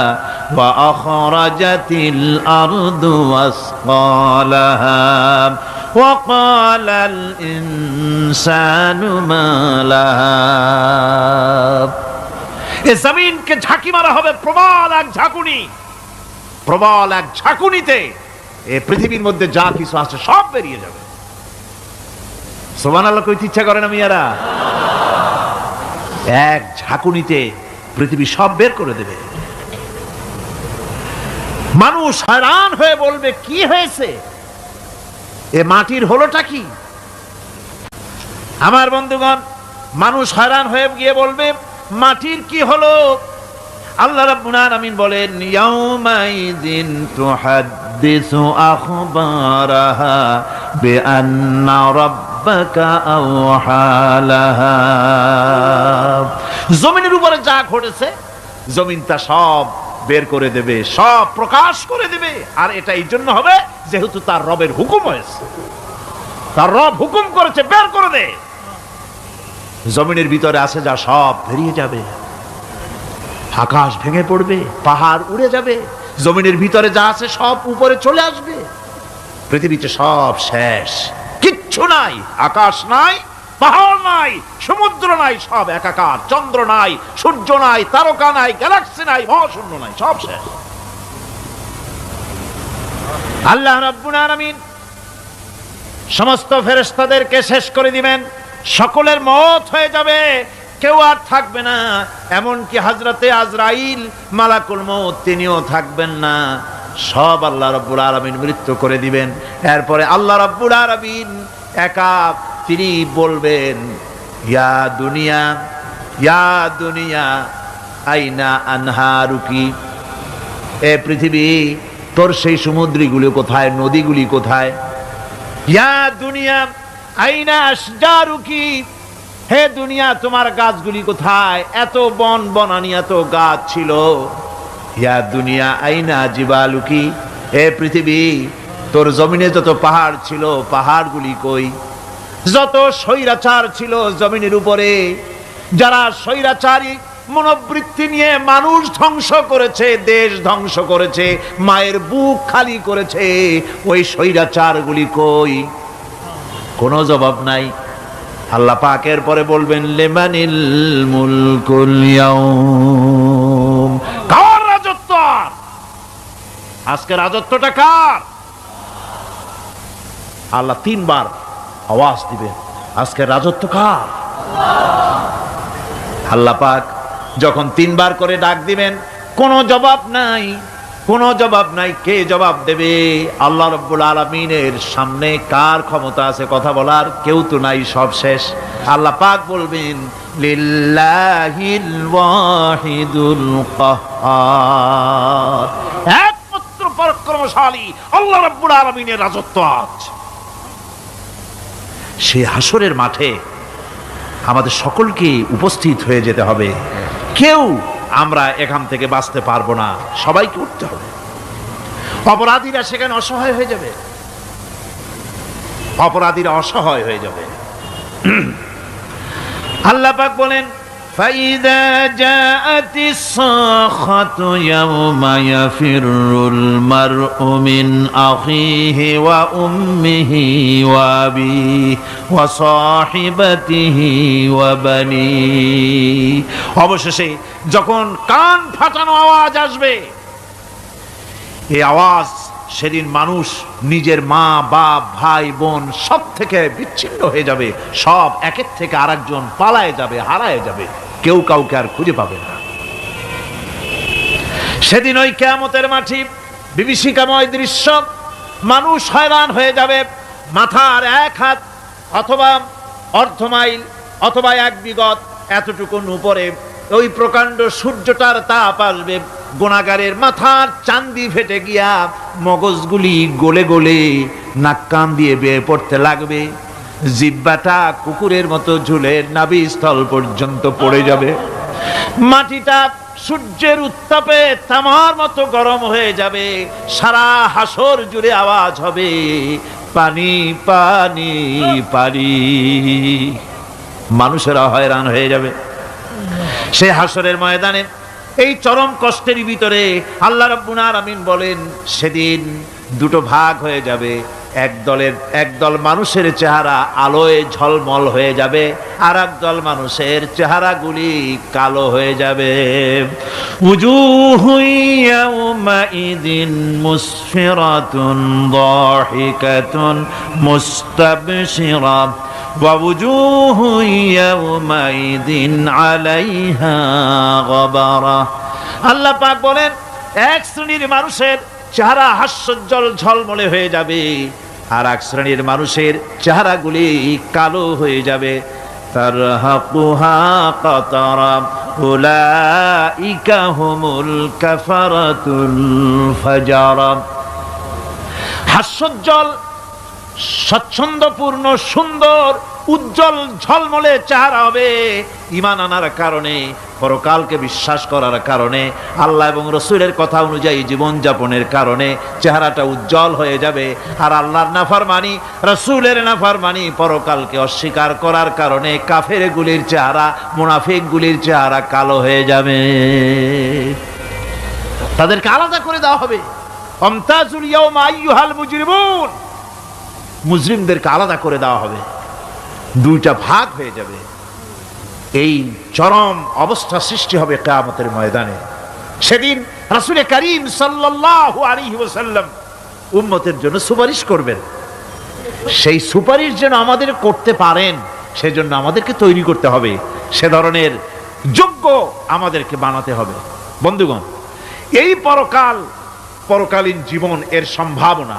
ওয়া আখরাজাতিল আরদু আসকালাহা ওয়া ক্বালাল ইনসানু মা লাহা। এ জমিনকে ঝাঁকি মারা হবে প্রবল এক ঝাঁকুনি, প্রবল এক ঝাঁকুনিতে এই পৃথিবীর মধ্যে যা কিছু আছে সব বেরিয়ে যাবে। সুবহানাল্লাহ কইতে ইচ্ছা করে না মিয়ারা? এক ঝাঁকুনিতে পৃথিবী সব বের করে দেবে। মানুষ হয়রান হয়ে বলবে কি হয়েছে, এ মাটির হলোটা কি? আমার বন্ধুগণ, মানুষ হয়রান হয়ে গিয়ে বলবে মাটির কি হলো? আল্লাহ রাব্বুল আলামিন বলেন ইয়াউমাইযিন তুহাদ্দিসু আখবারাহা বিআন্না রাব্বাকা আওহালাহা। জমিনের উপরে যা ঘটেছে জমিন তা সব বের করে দেবে, সব প্রকাশ করে দেবে। আর এটা এই জন্য হবে যেহেতু তার রবের হুকুম হয়েছে, তার রব হুকুম করেছে বের করে দে। জমিনের ভিতরে আছে যা সব বেরিয়ে যাবে, আকাশ ভেঙে পড়বে, পাহাড় উড়ে যাবে, জমিনের ভিতরে যা আছে সব উপরে চলে আসবে, পৃথিবীতে সব শেষ, কিচ্ছু নাই, আকাশ নাই, পাহাড় নাই, সমুদ্র নাই, সব একাকার, চন্দ্র নাই, সূর্য নাই, তারকা নাই, গ্যালাক্সি নাই, মহাশূন্য নাই, সব শেষ। আল্লাহ রাব্বুল আলামিন সমস্ত ফেরেশতাদেরকে শেষ করে দিবেন, সকলের মওত হয়ে যাবে, কেউ আর থাকবে না। এমনকি হযরতে আজরাইল মালাকুল মউত তিনিও থাকবেন না, সব আল্লাহ রাব্বুল আলামিন মৃত্যু করে দিবেন। এরপরে আল্লাহ রাব্বুল আলামিন একা তিনি বলবেন ইয়া দুনিয়া, ইয়া দুনিয়া আইনা আনহারুকি, এ পৃথিবী তোর সেই সমুদ্রগুলি কোথায়, নদীগুলি কোথায়? ইয়া দুনিয়া আইনা আশজারুকি, হে দুনিয়া তোমার গাছগুলি কোথায়? এত বন বনানি, এত গাছ ছিল। ইয়া দুনিয়া আইনা জিবালুকি, হে পৃথিবী তোর জমিনে যত পাহাড় ছিল পাহাড়গুলি কই? যত স্বৈরাচার ছিল জমিনের উপরে, যারা স্বৈরাচারী মনোবৃত্তি নিয়ে মানুষ ধ্বংস করেছে, দেশ ধ্বংস করেছে, মায়ের বুক খালি করেছে, ওই স্বৈরাচারগুলি কই? কোনো জবাব নাই। আল্লাহ পাকের পরে বলবেন লিমানিল মুলকুল ইয়াউম, কার রাজত্ব? আজকে রাজত্বটা কার? আল্লাহ তিনবার আওয়াজ দিবেন, আজকে রাজত্ব কার? আল্লাহ পাক যখন তিনবার করে ডাক দিবেন, কোনো জবাব নাই, কোনো জবাব নাই। কে জবাব দেবে? আল্লাহ রাব্বুল আলামিনের সামনে কার ক্ষমতা আছে কথা বলার? কেউ তো নাই, সব শেষ। আল্লাহ পাক বলবেন লিল্লাহিল ওয়াহিদুল কাহ্হার, একমাত্র পরাক্রমশালী আল্লাহ রাব্বুল আলামিনের রাজত্ব আজ। সে হাসরের মাঠে আমাদের সকলকে উপস্থিত হয়ে যেতে হবে। কেউ আমরা এখান থেকে বাঁচতে পারবো না, সবাইকে উঠতে হবে। অপরাধীরা সেখানে অসহায় হয়ে যাবে, অপরাধীরা অসহায় হয়ে যাবে। আল্লাহ পাক বলেন ফাইদা জাআতিস সাখাতু ইয়াওমা ইয়াফিরুল মারউ মিন আখিহি ওয়া উম্মিহি ওয়া আবিহি ওয়া সাহিবাতিহি ওয়া বানিহি, অবশেষে যখন কান ফাটানো আওয়াজ আসবে, এই আওয়াজ সেদিন মানুষ নিজের মা বাপ ভাই বোন সব থেকে বিচ্ছিন্ন হয়ে যাবে, সব একের থেকে আরেকজন পালায় যাবে, হারায় যাবে, কেউ কাউকে আর খুঁজে পাবে না। সেদিন ওই কিয়ামতের মাঠে বিভীষিকাময় দৃশ্য, মানুষ হয়রান হয়ে যাবে। মাথার এক হাত অথবা অর্ধ মাইল অথবা এক বিগত এতটুকুন উপরে ওই প্রকাণ্ড সূর্যটার তাপ আসবে, গুনাহগারের মাথার চান্দি ফেটে গিয়া মগজগুলি গলে গলে নাক কান দিয়ে বেয়ে পড়তে লাগবে, জিহ্বাটা কুকুরের মতো ঝুলে নাভিস্থল পর্যন্ত পড়ে যাবে, মাটিটা সূর্যের উত্তাপে তামার মতো গরম হয়ে যাবে, সারা হাসর জুড়ে আওয়াজ হবে পানি পানি পানি। মানুষেরা হয়রান হয়ে যাবে সে হাসরের ময়দানে। এই চরম কষ্টের ভিতরে আল্লাহ রাব্বুল আলামিন বলেন সেদিন দুটো ভাগ হয়ে যাবে, একদল মানুষের চেহারা আলোয় ঝলমল হয়ে যাবে, আর একদল মানুষের চেহারাগুলি কালো হয়ে যাবে। উজুহু ইয়াউমাইদিন মুসফিরাতুন দাহিকাতুন মুস্তাবশিরা ওয়া উজুহু ইয়াউমাইদিন আলাইহা গাবারা। আল্লাহ পাক বলেন, এক শ্রেণীর মানুষের চেহারা হাস্যোজ্জ্বল ঝলমলে হয়ে যাবে, আর এক শ্রেণীর মানুষের চেহারাগুলি কালো হয়ে যাবে। তারহাকুহা কাতারা উলাইকা হুমুল কাফারাতুল ফাজারা। হাস্যোজ্জ্বল, স্বচ্ছন্দপূর্ণ, সুন্দর, উজ্জ্বল ঝলমলে চেহারা হবে ঈমান আনার কারণে, পরকালকে বিশ্বাস করার কারণে, আল্লাহ এবং রসুলের কথা অনুযায়ী জীবনযাপনের কারণে চেহারাটা উজ্জ্বল হয়ে যাবে। আর আল্লাহর নাফরমানি, রসুলের নাফরমানি, পরকালকে অস্বীকার করার কারণে কাফেরগুলির চেহারা, মুনাফিকগুলির চেহারা কালো হয়ে যাবে। তাদেরকে আলাদা করে দেওয়া হবে। আমতাজুল ইয়াওমা আইয়ুহাল মুজরিমুন, মুজরিমদেরকে আলাদা করে দেওয়া হবে, দুইটা ভাগ হয়ে যাবে। এই চরম অবস্থা সৃষ্টি হবে কিয়ামতের ময়দানে। সেদিন রাসূল করিম সাল্লাল্লাহু আলাইহি ওয়াসাল্লাম উম্মতের জন্য সুপারিশ করবেন। সেই সুপারিশ যেন আমাদের করতে পারেন, সেজন্য আমাদেরকে তৈরি করতে হবে, সে ধরনের যোগ্য আমাদেরকে বানাতে হবে। বন্ধুগণ, এই পরকালীন জীবন, এর সম্ভাবনা,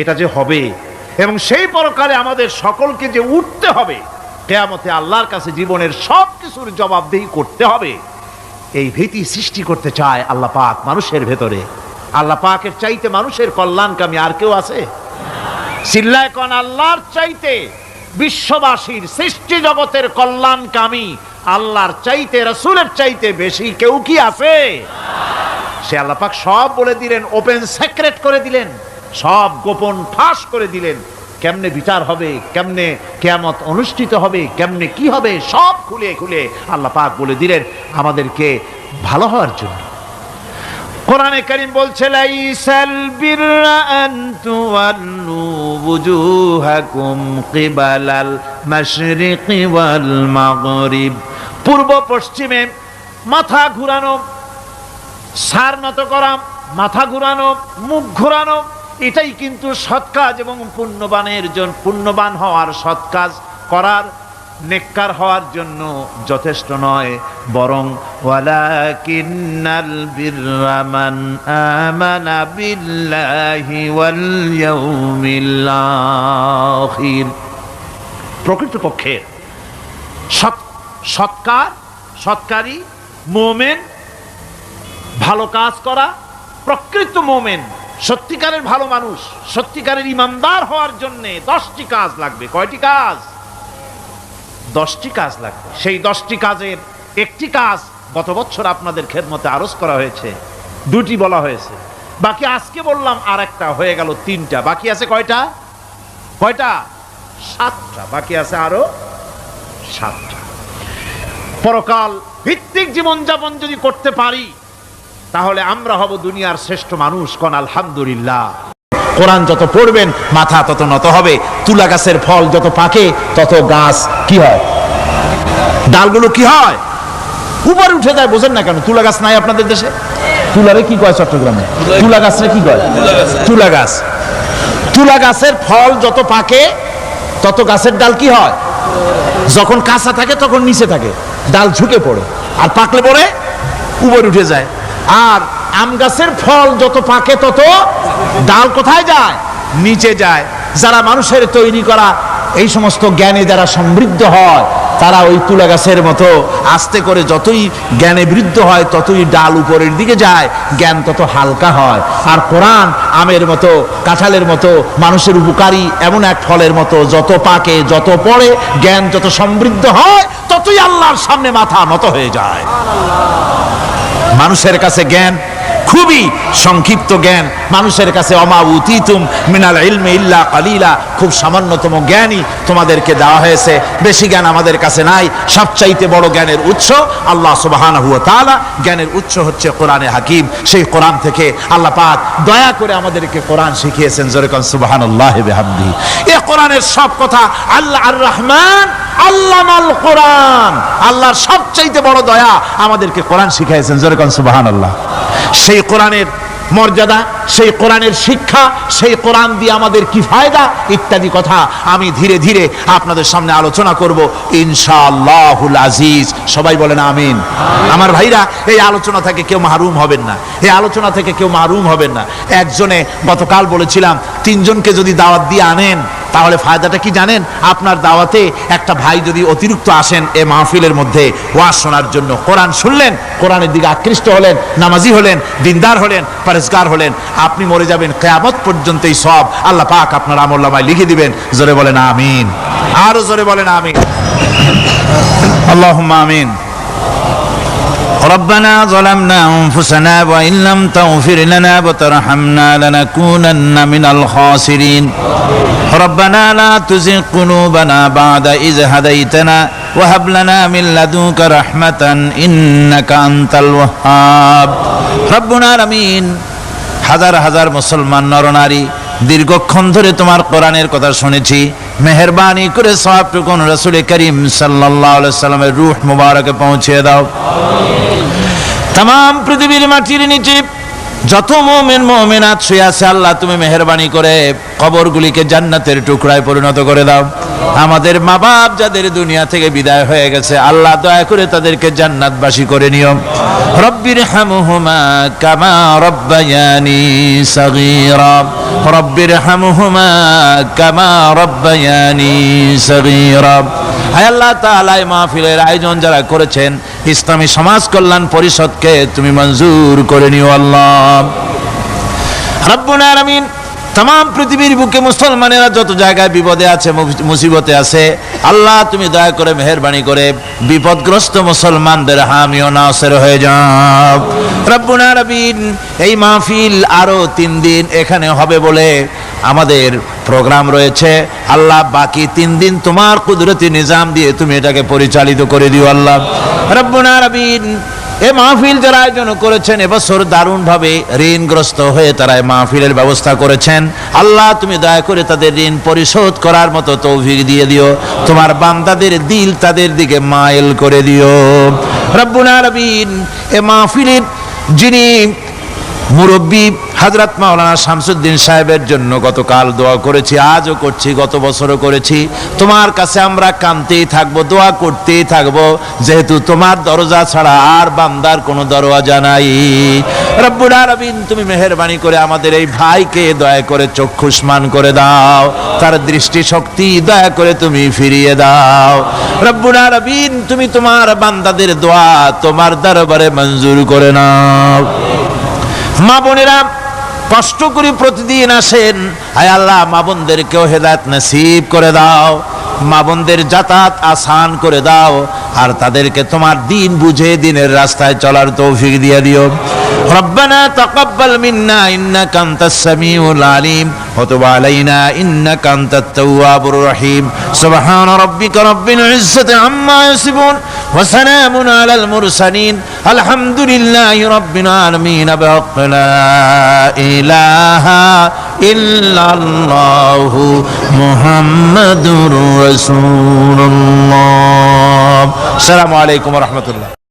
এটা যে হবে এবং সেই পরকালে আমাদের সকলকে যে উঠতে হবে, কিয়ামতে আল্লাহর কাছে জীবনের সব কিছুর জবাবদিহি করতে হবে, এই ভীতি সৃষ্টি করতে চায় আল্লাহ পাক মানুষের ভেতরে। আল্লাহ পাকের চাইতে মানুষের কল্যাণকামী আর কেউ আছে? চিল্লায় কোন আল্লাহর চাইতে, বিশ্ববাসীর সৃষ্টি জগতের কল্যাণকামী আল্লাহর চাইতে, রাসূলের চাইতে বেশি কেউ কি আছে? সে আল্লাহ পাক সব বলে দিলেন, ওপেন সিক্রেট করে দিলেন, সব গোপন ফাঁস করে দিলেন। কেমনে বিচার হবে, কেমনে কিয়ামত অনুষ্ঠিত হবে, কেমনে কি হবে, সব খুলে খুলে আল্লাহ পাক বলে দিলেন আমাদেরকে ভালো হওয়ার জন্য। কোরআনে কারীম বলছে, লাইসাল বিররা আন তুওয়াল্লু ওয়ুজুহাকুম কিবালাল মাশরিকি ওয়াল মাগরিব। পূর্ব পশ্চিমে মাথা ঘুরানো, সার নত করা, মাথা ঘুরানো, মুখ ঘুরানো, এটাই কিন্তু সৎ কাজ এবং পুণ্যবান হওয়ার, সৎ কাজ করার, নেককার হওয়ার জন্য যথেষ্ট নয়, বরং ওয়ালাকিন্নাল বিররা মান আমানা বিল্লাহি ওয়াল ইয়াউমিল আখির। প্রকৃতপক্ষে সৎকারী মুমিন, ভালো কাজ করা, প্রকৃত মুমিন, সত্যিকারের ভালো মানুষ, সত্যিকারের ইমানদার হওয়ার জন্য 10টি কাজ লাগবে। কয়টি কাজ? 10টি কাজ লাগবে। সেই 10টি কাজের একটি কাজ গত বছর আপনাদের খেদমতে আরজ করা হয়েছে, 2টি বলা হয়েছে, বাকি আজকে বললাম আর একটা, হয়ে গেল 3টা। বাকি আছে কয়টা? 7টা। বাকি আছে আরো 7টা। পরকাল ভিত্তিক জীবনযাপন যদি করতে পারি, তাহলে আমরা হব দুনিয়ার শ্রেষ্ঠ মানুষ। কোন আলহামদুলিল্লাহ। কোরআন যত পড়বেন মাথা তত নত হবে। তুলা গাছের ফল যত পাকে তত গাছ কি হয়? ডালগুলো কি হয়? উপরে উঠে যায়। বোঝেন না কেন? তুলা গাছ নাই আপনাদের দেশে? তুলারে কি কয় চট্টগ্রামে? তুলা গাছরে কি কয়? তুলা গাছ। তুলা গাছের ফল যত পাকে তত গাছের ডাল কি হয়? যখন কাঁচা থাকে তখন নিচে থাকে, ডাল ঝুঁকে পড়ে, আর পাকলে পরে উপরে উঠে যায়। আর আম গাছের ফল যত পাকে তত ডাল কোথায় যায়? নিচে যায়। যারা মানুষের তৈরি করা এই সমস্ত জ্ঞানে যারা সমৃদ্ধ হয়, তারা ওই তুলা গাছের মতো আস্তে করে যতই জ্ঞানে বৃদ্ধ হয় ততই ডাল উপরের দিকে যায়, জ্ঞান তত হালকা হয়। আর কোরআন আমের মতো, কাঁঠালের মতো, মানুষের উপকারী এমন এক ফলের মতো, যত পাকে, যত পড়ে, জ্ঞান যত সমৃদ্ধ হয় ততই আল্লাহর সামনে মাথা নত হয়ে যায়। মানুষের কাছে জ্ঞান খুবই সংক্ষিপ্ত জ্ঞান মানুষের কাছে। অমা উতিতুম মিনাল ইলমি ইল্লা কালিলা, খুব সামান্যতম জ্ঞানই তোমাদেরকে দেওয়া হয়েছে, বেশি জ্ঞান আমাদের কাছে নাই। সবচাইতে বড় জ্ঞানের উৎস আল্লাহ সুবহানাহু ওয়া তাআলা, জ্ঞানের উৎস হচ্ছে কোরআনে হাকিম। সেই কোরআন থেকে আল্লাহ পাক দয়া করে আমাদেরকে কোরআন শিখিয়েছেন। জোরে কোন সুবহানাল্লাহি বিহামদিহি। এই কোরআনের সব কথা, আল্লাহ আর রহমান আল্লামাল কোরআন, আল্লাহর সবচাইতে বড় দয়া আমাদেরকে কোরআন শিখিয়েছেন। জোরে কোন সুবহানাল্লাহ। সেই কোরআনের মর্যাদা, সেই কোরআনের শিক্ষা, সেই কোরআন দিয়ে আমাদের কি ফায়দা ইত্যাদি কথা আমি ধীরে ধীরে আপনাদের সামনে আলোচনা করব ইনশাআল্লাহুল আজিজ। সবাই বলেন আমিন। আমার ভাইরা, এই আলোচনা থেকে কেউ মাহরুম হবেন না, এই আলোচনা থেকে কেউ মাহরুম হবেন না। একজনে গতকাল বলেছিলাম 3 জনকে যদি দাওয়াত দিয়ে আনেন তাহলে ফায়দাটা কি জানেন? আপনার দাওয়াতে একটা ভাই যদি অতিরিক্ত আসেন এ মাহফিলের মধ্যে ওয়াজ শোনার জন্য, কোরআন শুনলেন, কোরআনের দিকে আকৃষ্ট হলেন, নামাজি হলেন, দিনদার হলেন, পরেজগার হলেন, আপনি মরে যাবেন, কিয়ামত পর্যন্ত এই সব আল্লাহ পাক আপনার আমলনামায় লিখে দিবেন। জোরে বলেন আমিন, আরো জোরে বলেন আমিন। আল্লাহুম্মা আমিন। ربنا ظلمنا أنفسنا وإن لم تغفر لنا وترحمنا لنكونن من الخاسرين ربنا لا تزغ قلوبنا بعد إذ هديتنا وهب لنا من لدنك رحمة إنك أنت الوهاب ربنا العالمين। হাজার হাজার মুসলমান নরনারী দীর্ঘক্ষণ ধরে তোমার কোরআনের কথা শুনেছি, মেহেরবানি করে সওয়াবটুকু রাসূল করিম সাল্লাল্লাহু আলাইহি সাল্লামের রূহ মুবারকে পৌঁছে দাও। तमाम পৃথিবীর মাটির নিচে যত মুমিন মুমিনাত শুয়ে আছে আল্লাহ তুমি মেহেরবানি করে কবরগুলিকে জান্নাতের টুকরায় পরিণত করে দাও। আমাদের মা বাপ যাদের দুনিয়া থেকে বিদায় হয়ে গেছে আল্লাহ দয়া করে তাদেরকে জান্নাতবাসী করে নিও। রব্বির হামহুমা কামা রব্বায়ানি সগীরা, রব্বির হামহুমা কামা রব্বায়ানি সগীরা। হায় আল্লাহ তাআলা এই মাহফিলের আয়োজন যারা করেছেন ইসলামী সমাজ কল্যাণ পরিষদকে তুমি মঞ্জুর করে নিও আল্লাহ রাব্বুল আলামিন। तमाम পৃথিবীর বুকে মুসলমানেরা যত জায়গায় বিপদে আছে, মুসিবতে আছে আল্লাহ তুমি দয়া করে মেহেরবানি করে বিপদগ্রস্ত মুসলমানদের হামি ও নাসির হয়ে যাও রব্বুল আলামিন। এই মাহফিল আরো 3 দিন এখানে হবে বলে আমাদের প্রোগ্রাম রয়েছে আল্লাহ, বাকি 3 দিন তোমার কুদরতি নিজাম দিয়ে তুমি এটাকে পরিচালিত করে দিও আল্লাহ রব্বুল আলামিন। এই মাহফিল যারা আয়োজন করেছেন এবছর দারুণ ভাবে ঋণগ্রস্ত হয়ে তারা এই মাহফিলের ব্যবস্থা করেছেন আল্লাহ তুমি দয়া করে তাদের ঋণ পরিশোধ করার মতো তৌফিক দিয়ে দিও। তোমার বান্দাদের দিল তাদের দিকে মাইল করে দিও রব্বুল আলামিন। এই মাহফিলের যিনি মুরব্বী হযরত মাওলানা শামসুদ্দিন সাহেবের জন্য গতকাল দোয়া করেছি, আজও করছি, গত বছরও করেছি। তোমার কাছে আমরা কাঁদতেই থাকবো, দোয়া করতেই থাকবো, যেহেতু তোমার দরজা ছাড়া আর বান্দার কোনো দরওয়াজা নাই রব্বুল আলামিন। তুমি মেহেরবানি করে আমাদের এই ভাইকে দয়া করে চক্ষুষ্মান করে দাও, তার দৃষ্টি শক্তি দয়া করে তুমি ফিরিয়ে দাও রব্বুল আলামিন। তুমি তোমার বান্দাদের দোয়া তোমার দরবারে মঞ্জুর করে নাও। মা বোনেরা কষ্ট করে প্রতিদিন আসেন, হায় আল্লাহ মা বোনদেরকেও হেদায়েত নসিব করে দাও, মা বোনদের যাতায়াত আসান করে দাও, আর তাদেরকে তোমার দিন বুঝে দিনের রাস্তায় চলার তৌফিক দিয়ে দিও। রব্বানা তাকাব্বাল মিন্না ইন্নাকা আনতাস সামিউল আলিম ওয়া তুব আলাইনা ইন্নাকা আনতাত তাওয়াবুর রহিম। সুবহানা রাব্বিকা রাব্বিল ইজ্জাতি আম্মা ইয়াসিফুন ওয়া সালামুন আলাল মুরসালিন আলহামদুলিল্লাহি রাব্বিল আলামিন। লা ইলাহা ইল্লাল্লাহু মুহাম্মাদুর রাসূলুল্লাহ। আসসালামু আলাইকুম ওয়া রাহমাতুল্লাহ।